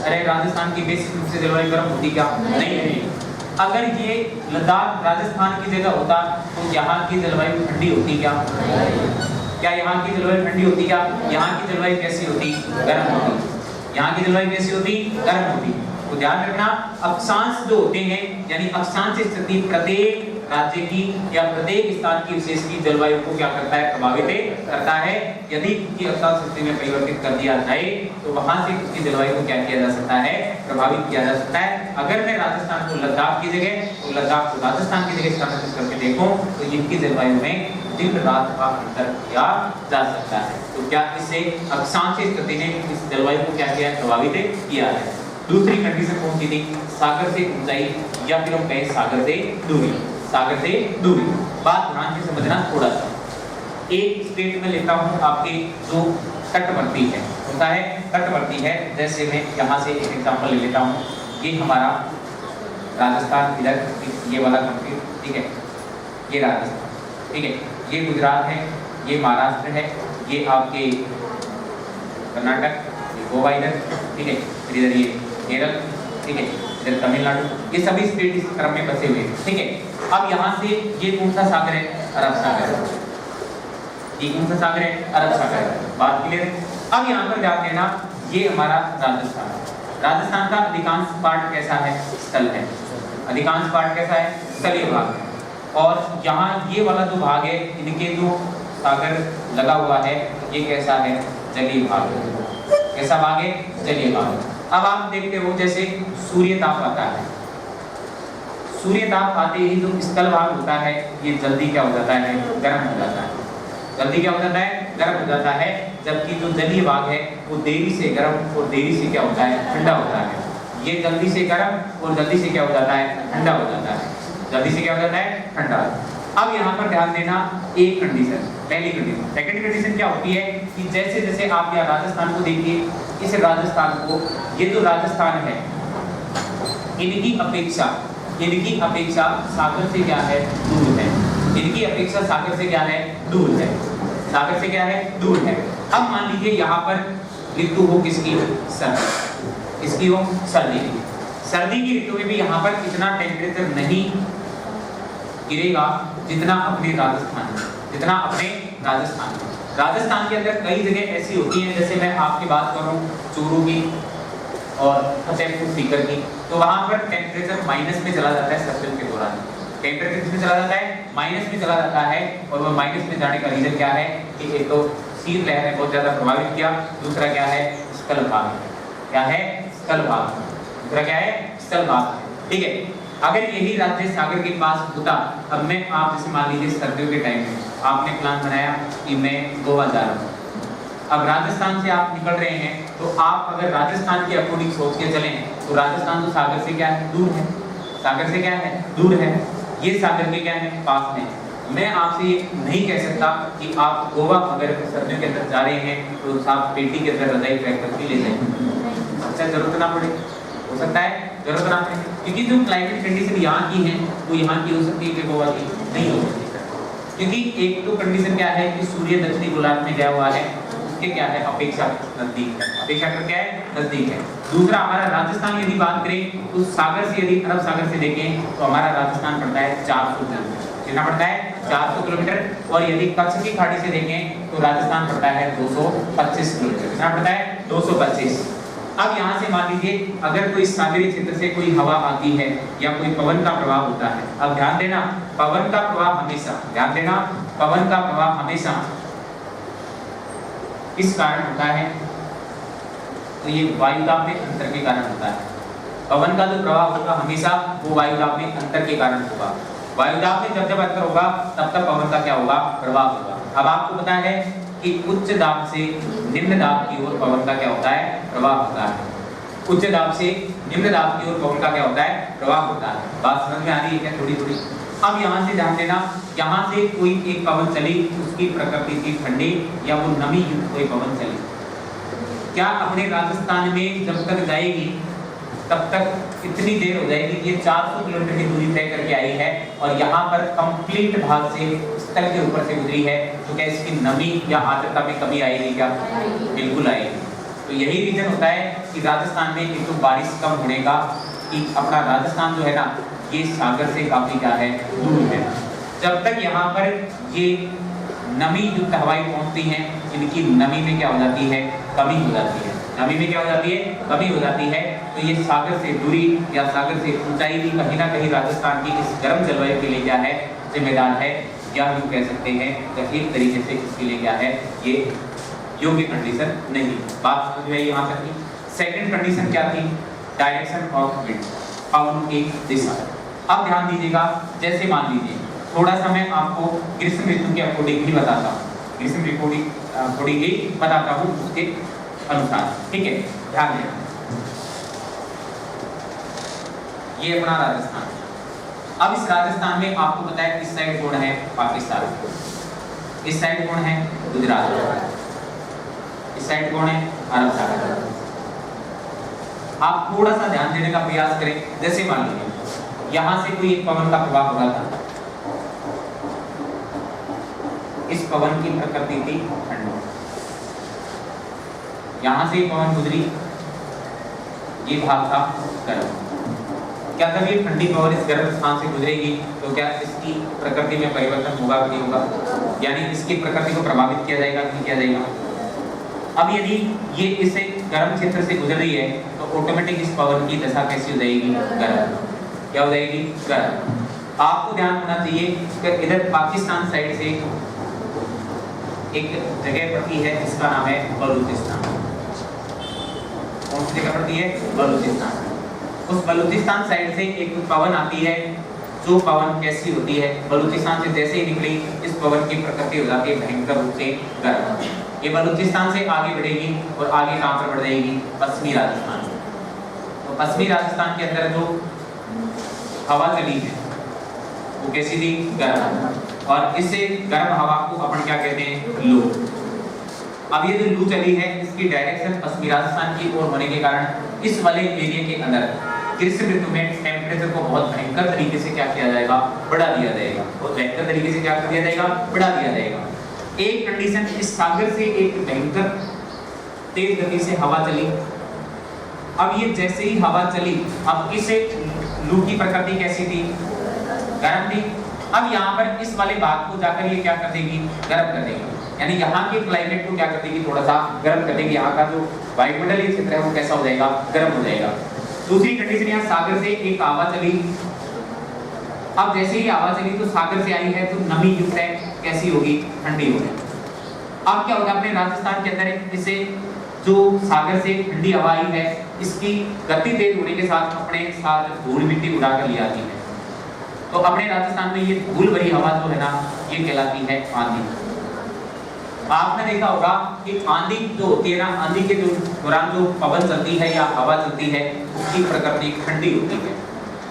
अरे राजस्थान की बेसिक रूप से जलवायु गर्म होती क्या? नहीं। अगर ये लद्दाख राजस्थान की जगह होता तो यहाँ की जलवायु ठंडी होती क्या? क्या यहाँ की जलवायु ठंडी होती क्या? यहाँ की जलवायु कैसी होती? गर्म होती। यहाँ की जलवायु कैसी होती? गर्म होती। तो ध्यान रखना, अक्षांश जो होते हैं यानी अक्षांश स्थिति प्रत्येक राज्य की या प्रत्येक स्थान की विशेष की जलवायु को क्या करता है? प्रभावित करता है। यदि उसकी अक्षांश स्थिति में परिवर्तित कर दिया जाए तो वहां से उसकी जलवायु को क्या किया जा सकता है? प्रभावित किया जा सकता है। अगर मैं राजस्थान को लद्दाख की जगह तो लद्दाख को राजस्थान की जगह स्थानांतरित करके देखूं तो इनकी जलवायु में दिन रात का अंतर किया जा सकता है। तो क्या इससे अक्षांश स्थिति ने इस जलवायु को क्या किया? प्रभावित किया है। दूसरी कंडीशन कौन सी थी? सागर से ऊंचाई या फिर हम कहें सागर से दूरी। सागर से दूरी। बात ध्यान से समझना थोड़ा सा। एक स्टेट में लेता हूं आपके जो तटवर्ती है, होता है तटवर्ती है। जैसे मैं यहाँ से एक एग्जांपल ले लेता हूँ, ये हमारा राजस्थान, इधर ये वाला कंट्री, ठीक है, ये राजस्थान, ठीक है, ये गुजरात है, ये महाराष्ट्र है, ये आपके कर्नाटक, ये गोवा इधर, ठीक है, फिर इधर ये केरल, ठीक है, इधर तमिलनाडु, ये सभी स्टेट इस क्रम में बसे हुए हैं, ठीक है। अब यहाँ से ये कौन सा सागर है? अरब सागर। ये कौन सा सागर है? अरब सागर। बात क्लियर है? अब यहाँ पर ध्यान देना, ये हमारा राजस्थान। राजस्थान का अधिकांश पार्ट कैसा है? स्थल है। अधिकांश पार्ट कैसा है? स्थलीय भाग है। और यहाँ ये वाला जो भाग है, इनके जो सागर लगा हुआ है, ये कैसा है? जलीय भाग। कैसा भाग है? जलीय भाग। अब आप देखते हो जैसे सूर्य ताप आता है, सूर्य ताप आते ही जो स्थल भाग होता है ये जल्दी क्या हो जाता है? गर्म हो जाता है। जल्दी क्या हो जाता है? गर्म हो जाता है। जबकि जो जलीय भाग है वो देरी से गर्म और देरी से क्या होता है? ठंडा होता है। ये जल्दी से गर्म और जल्दी से क्या हो जाता है? ठंडा हो जाता है। जल्दी से क्या हो जाता है? ठंडा। अब यहाँ पर ध्यान देना, एक कंडीशन, पहली कंडीशन। सेकंड कंडीशन क्या होती है कि जैसे जैसे आप यहाँ राजस्थान को देखिए, इस राजस्थान को, ये जो राजस्थान है, इनकी अपेक्षा सागर से क्या है? दूर है। इनकी अपेक्षा सागर से क्या है? दूर है। सागर से क्या है? दूर है। अब मान लीजिए यहाँ पर ऋतु हो किसकी? सर्दी। इसकी हो सर्दी की। सर्दी की ऋतु में भी यहाँ पर इतना टेम्परेचर नहीं गिरेगा जितना अपने राजस्थान में, राजस्थान के अंदर कई जगह ऐसी होती हैं, जैसे मैं आपकी बात करूं चूरू की और फतेहपुर सीकर की, तो वहां पर टेम्परेचर माइनस में चला जाता है। सर्दियों के दौरान टेम्परेचर किसमें चला जाता है? माइनस में चला जाता है। और वो माइनस में जाने का रीजन क्या है कि एक तो शीतलहर ने बहुत ज्यादा प्रभावित किया, दूसरा क्या है? स्थल भाग। क्या है? स्थल भाग। दूसरा क्या है? स्थल भाग। ठीक है। अगर यही राज्य सागर के पास होता, अब मैं आप जैसे मान लीजिए सर्दियों के टाइम में आपने प्लान बनाया कि मैं गोवा जा रहा हूँ, अब राजस्थान से आप निकल रहे हैं, तो आप अगर राजस्थान के अकॉर्डिंग सोच के चलें तो राजस्थान तो सागर से क्या है? दूर है। सागर से क्या है? दूर है। ये सागर के क्या है? पास में। मैं आपसे ये नहीं कह सकता कि आप गोवा अगर सर्दियों के अंदर जा रहे हैं तो आप पेटी के अंदर रजाई पैक करके ले जाएंगे। अच्छा, जरूरत ना पड़े, हो सकता है जरूरत ना पड़े, क्योंकि जो क्लाइमेट कंडीशन यहाँ की है वो यहाँ की हो सकती है कि गोवा की नहीं हो सकती। क्योंकि एक तो कंडीशन क्या है कि सूर्य दक्षिणी गोलार्ध में गया हुआ है, उसके क्या है? अपेक्षा नजदीक है। अपेक्षाकृत क्या है? नजदीक है। दूसरा, हमारा राजस्थान यदि बात करें तो सागर से, यदि अरब सागर से देखें तो हमारा राजस्थान पड़ता है 400 किलोमीटर। कितना पड़ता है? 400 किलोमीटर। और यदि कच्छ की खाड़ी से देखें तो राजस्थान पड़ता है 225 किलोमीटर। कितना पड़ता है? 225। अब यहाँ से मान लीजिए अगर कोई सागरीय क्षेत्र से कोई हवा आती है या कोई पवन का प्रवाह होता है, अब ध्यान देना, पवन का प्रवाह हमेशा, ध्यान देना, पवन का प्रवाह हमेशा किस कारण होता है? तो ये वायुदाब में अंतर के कारण होता है। पवन का जो प्रवाह होगा हमेशा वो वायुदाब में अंतर के कारण होगा। वायुदाब में जब जब अंतर होगा तब तक पवन का क्या होगा? प्रवाह होगा। अब आपको पता है कि उच्च दाब से निम्न दाब की ओर पवन का क्या होता है? प्रवाह होता है। उच्च दाब से निम्न दाब की ओर पवन का क्या होता है? प्रवाह होता है। बात समझ में आ रही है क्या? थोड़ी थोड़ी। अब यहाँ से ध्यान देना, यहाँ से कोई एक पवन चली, उसकी प्रकृति थी ठंडी या वो नमी युक्त कोई पवन चली, क्या अपने राजस्थान में जब तक जाएगी तब तक इतनी देर हो जाएगी कि ये 400 किलोमीटर की दूरी तय करके आई है और यहाँ पर कंप्लीट भाग से स्थल के ऊपर से गुजरी है, तो क्या इसकी नमी या आर्द्रता में कमी आएगी क्या? बिल्कुल आएगी। तो यही रीजन होता है कि राजस्थान में एक तो बारिश कम होने का, कि अपना राजस्थान जो है ना ये सागर से काफी क्या है? दूर है। जब तक यहाँ पर ये नमी युक्त हवाएं पहुंचती हैं, इनकी नमी में क्या हो जाती है? कमी हो जाती है। नमी में क्या हो जाती है? कमी हो जाती है। तो ये सागर से दूरी या सागर से ऊंचाई भी कहीं ना कहीं राजस्थान की इस गर्म जलवायु के लिए क्या है? जिम्मेदार है, या यूँ कह सकते हैं तो एक तरीके से इसके लिए क्या है? ये योग्य कंडीशन नहीं। बात समझ में आई यहाँ तक की। सेकंड कंडीशन क्या थी? डायरेक्शन ऑफ विंड, पवन की दिशा। अब ध्यान दीजिएगा, जैसे मान लीजिए थोड़ा सा मैं आपको ग्रीष्म ऋतु के अकॉर्डिंग भी बताता हूँ, ग्रीष्म ऋतु अकॉर्डिंग ही बताता हूँ उसके अनुसार। ठीक है, ध्यान देना। ये अपना राजस्थान। अब इस राजस्थान में आपको पता है इस साइड कौन है? पाकिस्तान। इस साइड कौन है? गुजरात। इस साइड कौन है? अरब सागर। आप थोड़ा सा ध्यान देने का प्रयास करें। जैसे मान लीजिए यहां से कोई एक पवन का प्रवाह हो रहा था, इस पवन की प्रकृति थी ठंडी, यहां से पवन गुजरी, ये भाग था गर्म। क्या जब ये ठंडी पवन इस गर्म स्थान से गुजरेगी तो क्या इसकी प्रकृति में परिवर्तन होगा कि नहीं होगा? यानी इसकी प्रकृति को प्रभावित किया जाएगा कि नहीं किया जाएगा? अब यदि ये इसे गर्म क्षेत्र से गुजर रही है तो ऑटोमेटिक इस पवन की दशा कैसी हो जाएगी? गर्म। क्या हो जाएगी? गर्म। आपको ध्यान होना चाहिए कि इधर पाकिस्तान साइड से एक जगह पड़ती है जिसका नाम है बलूचिस्तान। कौन सी जगह पड़ती है? बलूचिस्तान। उस बलूचिस्तान साइड से एक पवन आती है, जो पवन कैसी होती है? बलूचिस्तान से जैसे ही निकली इस पवन की प्रकृति हो जाती है भयंकर रूप से गर्म। ये बलूचिस्तान से आगे बढ़ेगी और आगे कहां पर बढ़ जाएगी? पश्चिमी राजस्थान। तो पश्चिमी राजस्थान के अंदर जो हवा चली है वो कैसी थी? गर्म। और इससे गर्म हवा को अपन क्या कहते हैं? लू। अब ये जो लू चली है इसकी डायरेक्शन पश्चिमी राजस्थान की ओर होने के कारण इस वाले एरिया के अंदर ग्रीष्म ऋतु में टेम्परेचर को बहुत भयंकर तरीके से क्या किया जाएगा? बढ़ा दिया जाएगा। बहुत भयंकर तरीके से क्या कर दिया जाएगा? बढ़ा दिया जाएगा। एक कंडीशन, इस सागर से एक भयंकर तेज गति से हवा चली। अब ये जैसे ही हवा चली, अब इसे लू की प्रकृति कैसी थी? गर्म थी। अब यहाँ पर इस वाले भाग को जाकर ये क्या कर देगी? गर्म कर देगी। यानी यहाँ के क्लाइमेट को क्या कर देगी? थोड़ा सा गर्म कर देगी। यहाँ का जो वायुमंडलीय क्षेत्र है वो कैसा हो जाएगा? गर्म हो जाएगा। दूसरी कंडीशन, यहाँ सागर से एक हवा चली। अब जैसे ही हवा चली तो सागर से आई है तो नमी युक्त है, कैसी होगी? ठंडी होगी। अब क्या होगा? अपने राजस्थान के अंदर इसे जो सागर से ठंडी हवा आई है इसकी गति तेज होने के साथ अपने साथ धूल मिट्टी उड़ा कर ले आती है। तो अपने राजस्थान में ये धूल भरी हवा जो है ना ये कहलाती है आंधी। आपने देखा होगा कि आंधी जो होती है ना, आंधी के जो दौरान जो पवन चलती है या हवा चलती है उसकी प्रकृति ठंडी होती है।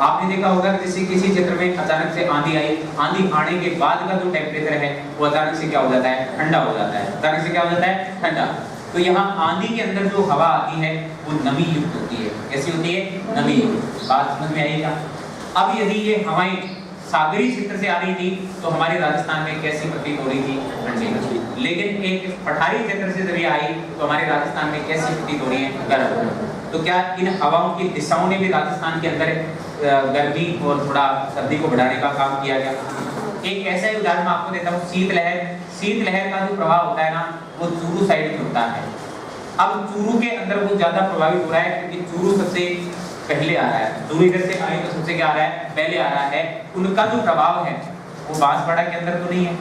आपने देखा होगा जैसे किसी क्षेत्र में अचानक से आंधी आई, आंधी आने के बाद का जो टेम्परेचर है वो अचानक से क्या हो जाता है? ठंडा हो जाता है। अचानक से क्या हो जाता है? ठंडा। तो यहाँ आंधी के अंदर जो हवा आती है वो नमी युक्त होती है। कैसी होती है? नमी युक्त। बात समझ में आएगा? अब यदि ये हवाएं सागरी क्षेत्र से आ रही थी तो हमारे राजस्थान में कैसी प्रतीत हो रही थी? ठंडी। लेकिन एक पठारी क्षेत्र से जब ये आई तो हमारे राजस्थान में कैसी प्रतीत हो रही है? गर्म। तो क्या इन हवाओं की दिशाओं ने भी राजस्थान के अंदर गर्मी और थोड़ा सर्दी को बढ़ाने का काम किया गया? एक ऐसा ही उदाहरण आपको देता हूँ, शीतलहर। शीतलहर का जो प्रभाव होता है ना वो चूरू साइड में होता है। अब चूरू के अंदर वो ज्यादा प्रभावित हो रहा है क्योंकि चूरू सबसे पहले आ रहा है। चूरू इधर से आए तो सबसे क्या आ रहा है? पहले आ रहा है। उनका जो प्रभाव है वो बांसवाड़ा के अंदर तो नहीं है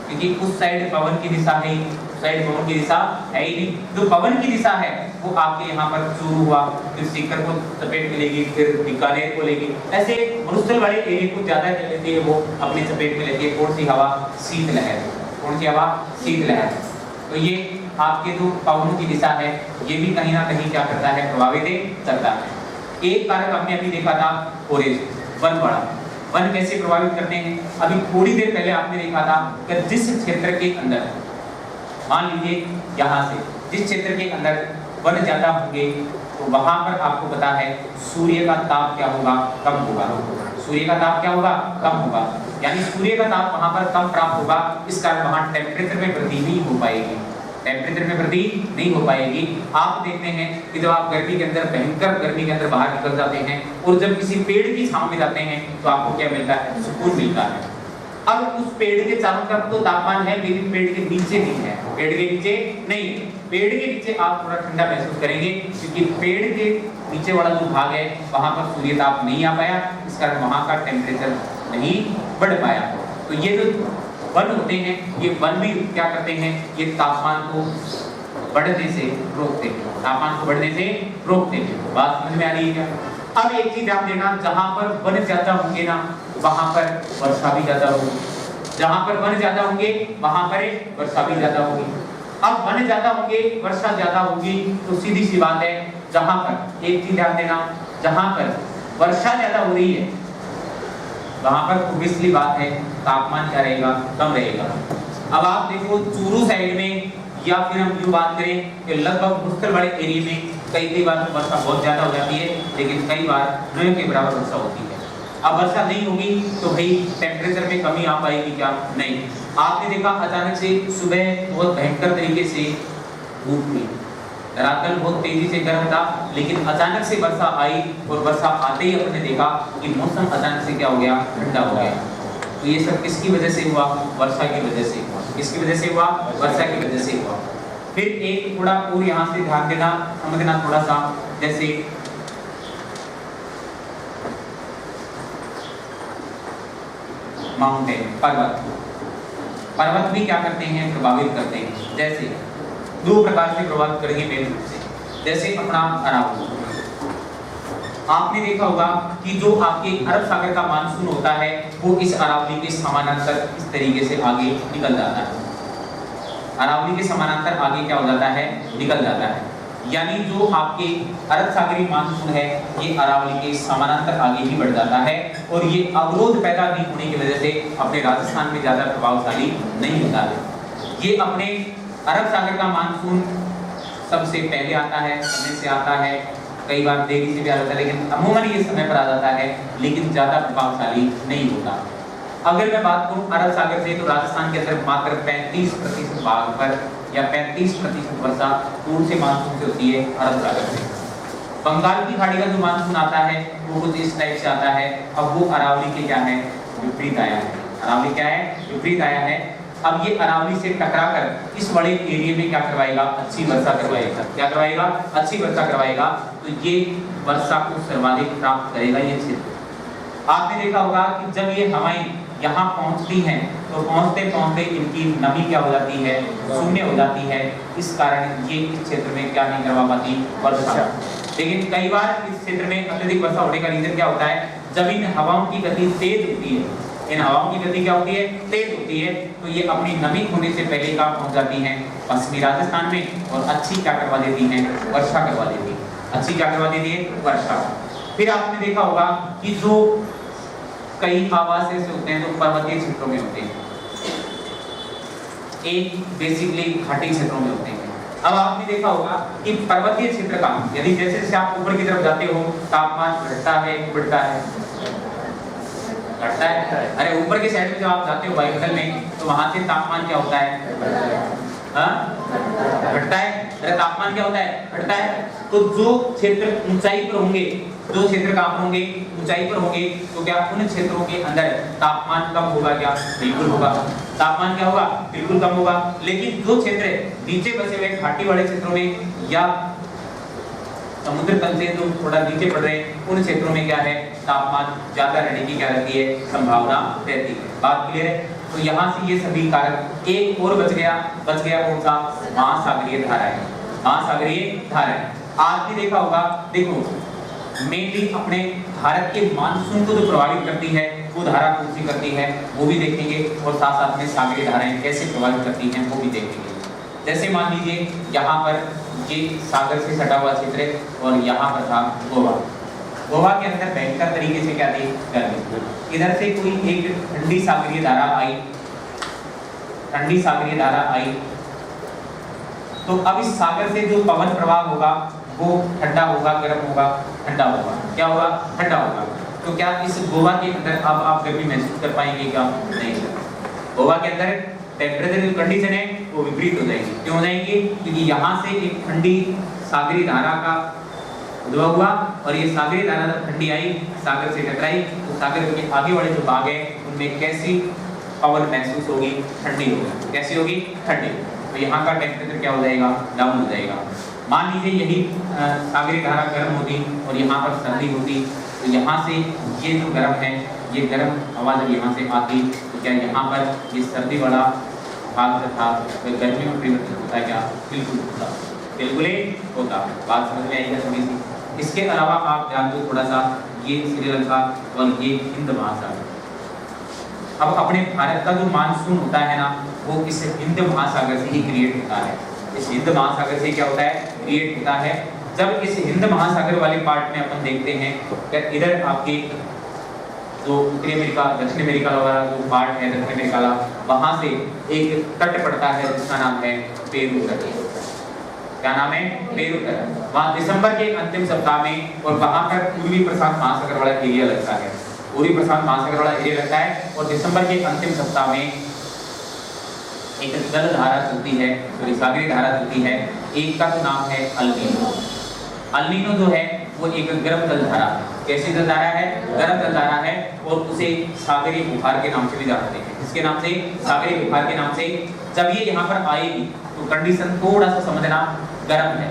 क्योंकि उस साइड पवन की दिशा है, साइड पवन की दिशा है ही नहीं। जो पवन की दिशा है वो आपके यहाँ पर चूरू हुआ, फिर सीकर को चपेट में लेगी, फिर बीकानेर को लेगी। ऐसे मरुस्थल वाले एरिया को ज्यादा कर लेती है, वो अपनी चपेट में लेती है। कौन सी हवा? शीतलहर। कौन सी हवा? शीतलहर। तो ये आपके जो पवनों की दिशा है ये भी कहीं ना कहीं क्या करता है? प्रभावित करता है। एक कारक हमने अभी देखा था फॉरेस्ट, वन बढ़ा। वन कैसे प्रभावित करते हैं? अभी थोड़ी देर पहले आपने देखा था कि जिस क्षेत्र के अंदर, मान लीजिए यहाँ से जिस क्षेत्र के अंदर वन ज्यादा होंगे तो वहां पर आपको पता है सूर्य का ताप क्या होगा? कम होगा। सूर्य का ताप क्या होगा? कम होगा। यानी सूर्य का ताप वहां पर कम प्राप्त होगा, इस कारण वहां टेम्परेचर में वृद्धि नहीं हो पाएगी। टेम्परेचर में वृद्धि नहीं हो पाएगी। आप देखते हैं कि जब आप गर्मी के अंदर, भयंकर गर्मी के अंदर बाहर निकल जाते हैं और जब किसी पेड़ की छांव में जाते हैं तो आपको क्या मिलता है? सुकून मिलता है। अब उस पेड़ के चारों तरफ तो तापमान है लेकिन पेड़ के नीचे नहीं है। पेड़ के नीचे नहीं, पेड़ के नीचे आप थोड़ा ठंडा महसूस करेंगे क्योंकि पेड़ के नीचे वाला जो भाग है वहां पर सूर्य ताप नहीं आ पाया, इस कारण वहां का टेम्परेचर नहीं बढ़ पाया। तो ये जो वन होते हैं ये वन भी क्या करते हैं? ये तापमान को बढ़ने से रोकते हैं। तापमान को बढ़ने से रोकते हैं। बात समझ में आ रही है क्या? अब एक चीज आप देखना, जहां पर वन ज्यादा होंगे ना वहां पर वर्षा भी ज्यादा होगी। जहां पर वन ज्यादा होंगे वहां पर वर्षा भी ज्यादा होगी। अब वन ज्यादा होंगे, वर्षा ज्यादा होगी तो सीधी सी बात है, जहां पर एक चीज ध्यान देना, जहां पर वर्षा ज्यादा हो रही है वहां पर ऑब्वियसली बात है तापमान क्या रहेगा? कम रहेगा। अब आप देखो चूरू साइड में, या फिर हम यूं बात करें कि लगभग मुश्किल वाले एरिया में कई बार वर्षा बहुत ज्यादा हो जाती है लेकिन कई बार न के बराबर वर्षा होती है। अब वर्षा नहीं होगी तो भाई टेम्परेचर में कमी आ पाएगी क्या? नहीं। आपने देखा अचानक से सुबह बहुत भयंकर तरीके से धूप हुई, रात बहुत तेजी से गर्म था, लेकिन अचानक से वर्षा आई और वर्षा आते ही अपने देखा कि मौसम अचानक से क्या हो गया? ठंडा हो गया। तो ये सब किसकी वजह से हुआ? वर्षा की वजह से हुआ। किसकी वजह से हुआ? वर्षा की वजह से हुआ। फिर एक थोड़ा और यहाँ से ध्यान देना, समझना थोड़ा सा, जैसे माउंटेन, पर्वत, पर्वत भी क्या करते हैं, प्रभावित करते हैं। जैसे दो प्रकार से प्रभावित करेंगे मेन रूप से, जैसे अपना अरावली। आपने देखा होगा कि जो आपके अरब सागर का मानसून होता है वो इस अरावली के समानांतर इस तरीके से आगे निकल जाता है। अरावली के समानांतर आगे क्या हो जाता है, निकल जाता है। यानी जो आपके अरब सागरी मानसून है ये अरावली के समानांतर आगे ही बढ़ जाता है और ये अवरोध पैदा नहीं होने की वजह से अपने राजस्थान में ज्यादा प्रभावशाली नहीं होता है। ये अपने अरब सागर का मानसून सबसे पहले आता है, समय से आता है, कई बार देरी से भी आ जाता है, लेकिन अमूमन ये समय पर आ जाता है, लेकिन ज्यादा प्रभावशाली नहीं होता। अगर मैं बात करूं अरब सागर से, तो राजस्थान के अंदर मात्र 35% भाग पर या 35% वर्षा पूर्व से मानसून से होती है अरब सागर से। बंगाल की खाड़ी का जो मानसून आता है वो कुछ इस टाइप से आता है। अब वो अरावली के क्या है, विपरीत आया है। अरावली क्या है, विपरीत आया है। अब ये अरावली से टकराकर इस बड़े एरिया में क्या करवाएगा, अच्छी वर्षा करवाएगा। क्या करवाएगा, अच्छी वर्षा करवाएगा। तो ये वर्षा को सर्वाधिक प्राप्त करेगा ये क्षेत्र। आपने देखा होगा कि जब ये हवाएं यहाँ पहुँचती हैं तो पहुँचते पहुँचते इनकी नमी क्या हो जाती है, शून्य हो जाती है। इस कारण ये इस क्षेत्र में क्या नहीं करवा पाती, वर्षा। लेकिन कई बार इस क्षेत्र में अत्यधिक वर्षा होने का रीजन क्या होता है, जब इन हवाओं की गति तेज होती है, इन हवाओं की गति क्या होती है, तेज होती है, तो ये अपनी नमी होने से पहले कहाँ पहुँच जाती हैं, पश्चिमी राजस्थान में, और अच्छी क्या करवा देती हैं, वर्षा करवा देती है। अच्छी क्या करवा देती है, वर्षा। फिर आपने देखा होगा कि जो कई आवास ऐसे होते हैं जो पर्वतीय क्षेत्रों में होते हैं, एक बेसिकली घाटी क्षेत्रों में होते हैं। अब आपने देखा होगा कि पर्वतीय क्षेत्र का यदि जैसे जैसे आप ऊपर की तरफ जाते हो तापमान घटता है, बढ़ता है, घटता है। अरे ऊपर के साइड में जब आप जाते हो वायुमंडल में तो वहां से तापमान क्या होता है, घटता है। अरे तापमान क्या होता है, घटता है। तो जो क्षेत्र ऊंचाई पर होंगे, जो क्षेत्र कहाँ पर होंगे, ऊंचाई पर होंगे, तो क्या उन क्षेत्रों के अंदर तापमान कम होगा, क्या बिल्कुल होगा। तापमान क्या होगा, बिल्कुल कम होगा। लेकिन जो क्षेत्र नीचे बसे हुए घाटी वाले क्षेत्रों में या समुद्र तल से जो थोड़ा नीचे पड़ रहे हैं उन क्षेत्रों में क्या है, तापमान ज्यादा रहने की क्या रहती है, संभावना रहती है। बात क्लियर है। तो यहाँ से ये सभी कारक, एक और बच गया कौन सा, महासागरीय धाराएं। महासागरीय धाराएं आपने देखा होगा, देखो मेनली अपने भारत के मानसून को जो प्रभावित करती है वो धारा कौन सी करती है वो भी देखेंगे, और साथ साथ में सागरीय धाराएं कैसे प्रभावित करती हैं वो भी देखेंगे। जैसे मान लीजिए यहाँ पर ये सागर से सटा हुआ क्षेत्र है और यहाँ पर था गोवा। गोवा के अंदर भयंकर तरीके से क्या थी, गर्मी। इधर से कोई एक ठंडी सागरीय धारा आई, ठंडी सागरीय धारा आई, तो अब इस सागर से जो पवन प्रवाह होगा वो ठंडा होगा, गर्म होगा, ठंडा होगा। क्या होगा, ठंडा होगा। तो क्या इस गोवा के अंदर अब आप गर्मी महसूस कर पाएंगे, क्या नहीं। गोवा के अंदर टेम्परेचर जो कंडीशन है वो विपरीत हो जाएगी। क्यों हो जाएंगी, क्योंकि यहाँ से एक ठंडी सागरीय धारा का उद्भव हुआ और ये सागरीय धारा जब ठंडी आई, सागर से टकराई, तो सागर के आगे वाले जो भाग है उनमें कैसी पवन महसूस होगी, ठंडी होगी। कैसी होगी, ठंडी। तो यहाँ का टेम्परेचर क्या हो जाएगा, डाउन हो जाएगा। मान लीजिए यही सागरीय धारा गर्म होती और यहाँ पर सर्दी होती, तो यहाँ से ये जो गर्म है, ये गर्म हवा जब यहाँ से आती तो क्या यहाँ पर ये सर्दी वाला भाग जो था वह गर्मी में परिवर्तित होता है, क्या बिल्कुल होता, बिल्कुल ही होता। बात समझ में आएगी सभी से। इसके अलावा आप जान दो थोड़ा सा, ये श्रीलंका और ये हिंद महासागर। अब अपने भारत का जो मानसून होता है ना वो इस हिंद महासागर से ही क्रिएट होता है। इस हिंद महासागर से क्या होता है, क्रिएट होता है। जब इस हिंद महासागर वाले पार्ट में अपन देखते हैं कि इधर आपके जो उत्तरी अमेरिका, दक्षिण अमेरिका वाला जो पार्ट है, दक्षिण अमेरिका वाला, वहां से एक तट पड़ता है जिसका नाम है पेरू तट। क्या नाम है, पेरू तट। वहां दिसंबर के अंतिम सप्ताह में, और वहां पर पूर्वी प्रशांत महासागर वाला एरिया लगता है, पूर्वी प्रशांत महासागर वाला एरिया लगता है, और दिसंबर के अंतिम सप्ताह में एक जल धारा चलती है, तो सागरीय धारा चलती है। एक का तो नाम है अल्नीनो। अल्नीनो जो है वो एक गर्म जल धारा, कैसी जल धारा है, गर्म जल धारा है, और उसे सागरीय बुखार के नाम से भी जानते हैं। इसके नाम से, सागरीय बुखार के नाम से। जब ये यहाँ पर आएगी तो तो कंडीशन थोड़ा सा समझना, गर्म है।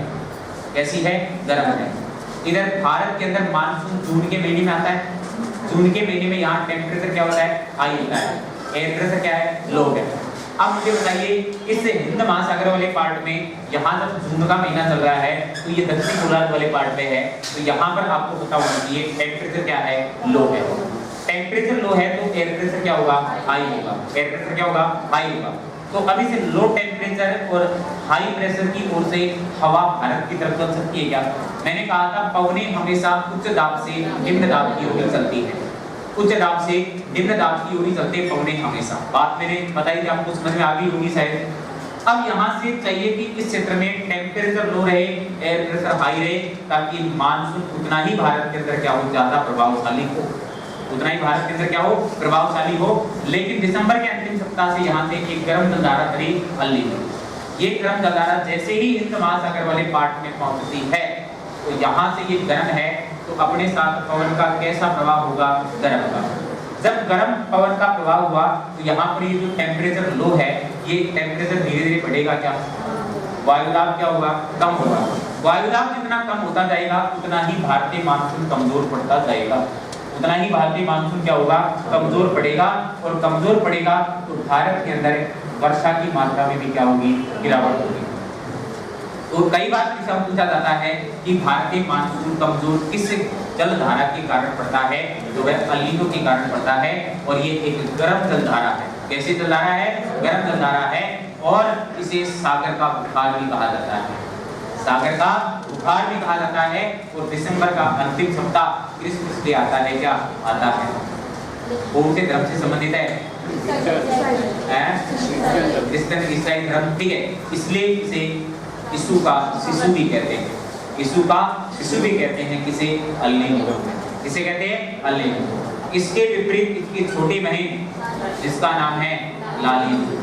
कैसी है? गर्म है। इधर भारत के अंदर मानसून जून के महीने में आता है। जून के महीने में यहाँ टेम्परेचर क्या होता है? हाई होता है। एयर प्रेशर क्या है? लो है। अब मुझे बताइए, इस हिंद महासागर वाले पार्ट में यहाँ जब जून का महीना चल रहा है तो ये दक्षिणी गोलार्ध वाले पार्ट में है, तो यहाँ पर आपको पता होना चाहिए टेम्परेचर क्या है? लो है। टेम्परेचर लो है तो एयर प्रेशर क्या होगा? हाई होगा। एयर प्रेशर क्या होगा? हाई होगा। तो अभी से लो टेम्परेचर और हाई प्रेशर की ओर से हवा भारत की तरफ चल सकती है क्या? मैंने कहा था पवनें हमेशा उच्च दाब से निम्न दाब की ओर चलती है। उच्च दाब से निम्न दाब की ओर चलते पवनें हमेशा। बात मैंने बताई थी, आपको समझ में आ गई होगी शायद। अब यहाँ से चाहिए कि इस क्षेत्र में टेम्परेचर लो रहे, एयर प्रेशर हाई रहे, ताकि मानसून उतना ही भारत के अंदर क्या हो? ज्यादा प्रभावशाली हो। उतना ही भारत के अंदर क्या हो? प्रभावशाली हो। लेकिन दिसंबर के अंतिम सप्ताह से यहाँ से एक गर्म जलधारा करीब अल नीनो, ये गर्म जलधारा जैसे ही हिंद महासागर वाले पार्ट में पहुंचती है तो यहाँ से ये गर्म है, तो अपने साथ पवन का कैसा प्रभाव होगा? गर्म का। जब गर्म पवन का प्रभाव हुआ तो यहाँ पर ये जो टेम्परेचर लो है, ये टेम्परेचर धीरे धीरे बढ़ेगा क्या? वायुदाब क्या होगा? कम होगा। वायुदाब जितना कम होता जाएगा उतना ही भारतीय मानसून कमजोर पड़ता जाएगा। उतना ही भारतीय मानसून क्या होगा? कमजोर पड़ेगा। और कमजोर पड़ेगा तो भारत के अंदर वर्षा की मात्रा में भी क्या होगी? गिरावट होगी। तो कई बार पूछा जाता है कि भारतीय मानसून कमजोर किस जलधारा के कारण पड़ता है? जो है अल नीनो के कारण पड़ता है। और ये एक गर्म जलधारा है। कैसी जलधारा है? गर्म जलधारा है। और इसे सागर का बुखार भी कहा जाता है। सागर का बुखार भी कहा जाता है। और दिसंबर का अंतिम सप्ताह क्रिसमस डे आता है क्या? आता है। कौन से धर्म से संबंधित है? क्रिश्चियन ईसाई धर्म, ठीक है। इसलिए इसे यीशु का शिशु भी कहते हैं। यीशु का शिशु भी कहते हैं। किसे? El Nino. किसे कहते हैं? El Nino. इसके विपरीत इसकी छोटी बहन जिसका नाम है ला नीनो।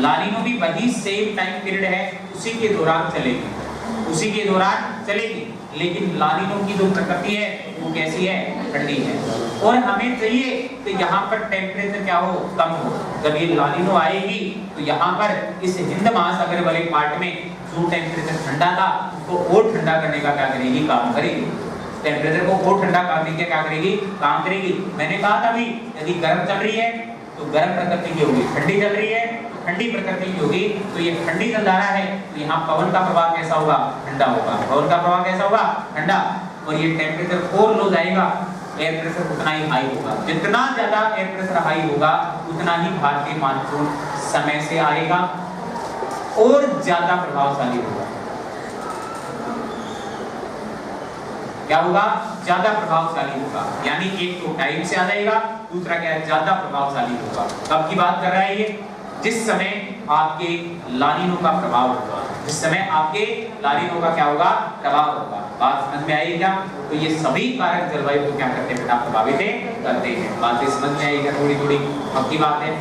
ला नीनो भी वही सेम टाइम पीरियड है, उसी के दौरान चलेगी। उसी के दौरान चलेगी। लेकिन ला नीनो की जो प्रकृति है वो कैसी है? ठंडी है। और हमें चाहिए कि यहाँ पर टेम्परेचर क्या हो? कम हो। जब ये ला नीनो आएगी तो यहाँ पर इस हिंद महासागर वाले पार्ट में जो टेम्परेचर ठंडा था उसको और ठंडा करने का क्या करेगी? काम करेगी। टेम्परेचर को और ठंडा करने के क्या करेगी? काम करेगी। मैंने कहा था अभी, यदि गर्म चल रही है तो गर्म प्रकृति की होगी, ठंडी चल रही है ठंडी प्रकृति की होगी। तो ये ठंडी जलधारा है, तो यहाँ पवन का प्रभाव कैसा होगा? ठंडा होगा। पवन का प्रभाव कैसा होगा? ठंडा। और ये टेम्परेचर और लो जाएगा, एयर प्रेशर उतना ही हाई होगा। जितना ज्यादा एयर प्रेशर हाई होगा उतना ही भारतीय मानसून समय से आएगा और ज्यादा प्रभावशाली होगा। क्या होगा? ज्यादा प्रभावशाली होगा। यानी एक तो टाइम से आ जाएगा, दूसरा क्या है? ज्यादा प्रभावशाली होगा। कब की बात कर रहा है ये? जिस समय आपके ला नीनो का प्रभाव होगा। जिस समय आपके ला नीनो का क्या होगा? प्रभाव होगा। बात समझ में आई क्या? तो ये सभी कारक जलवायु को क्या करते हैं बेटा? प्रभावित करते हैं। बातें समझ में आई क्या? थोड़ी थोड़ी आपकी बात है।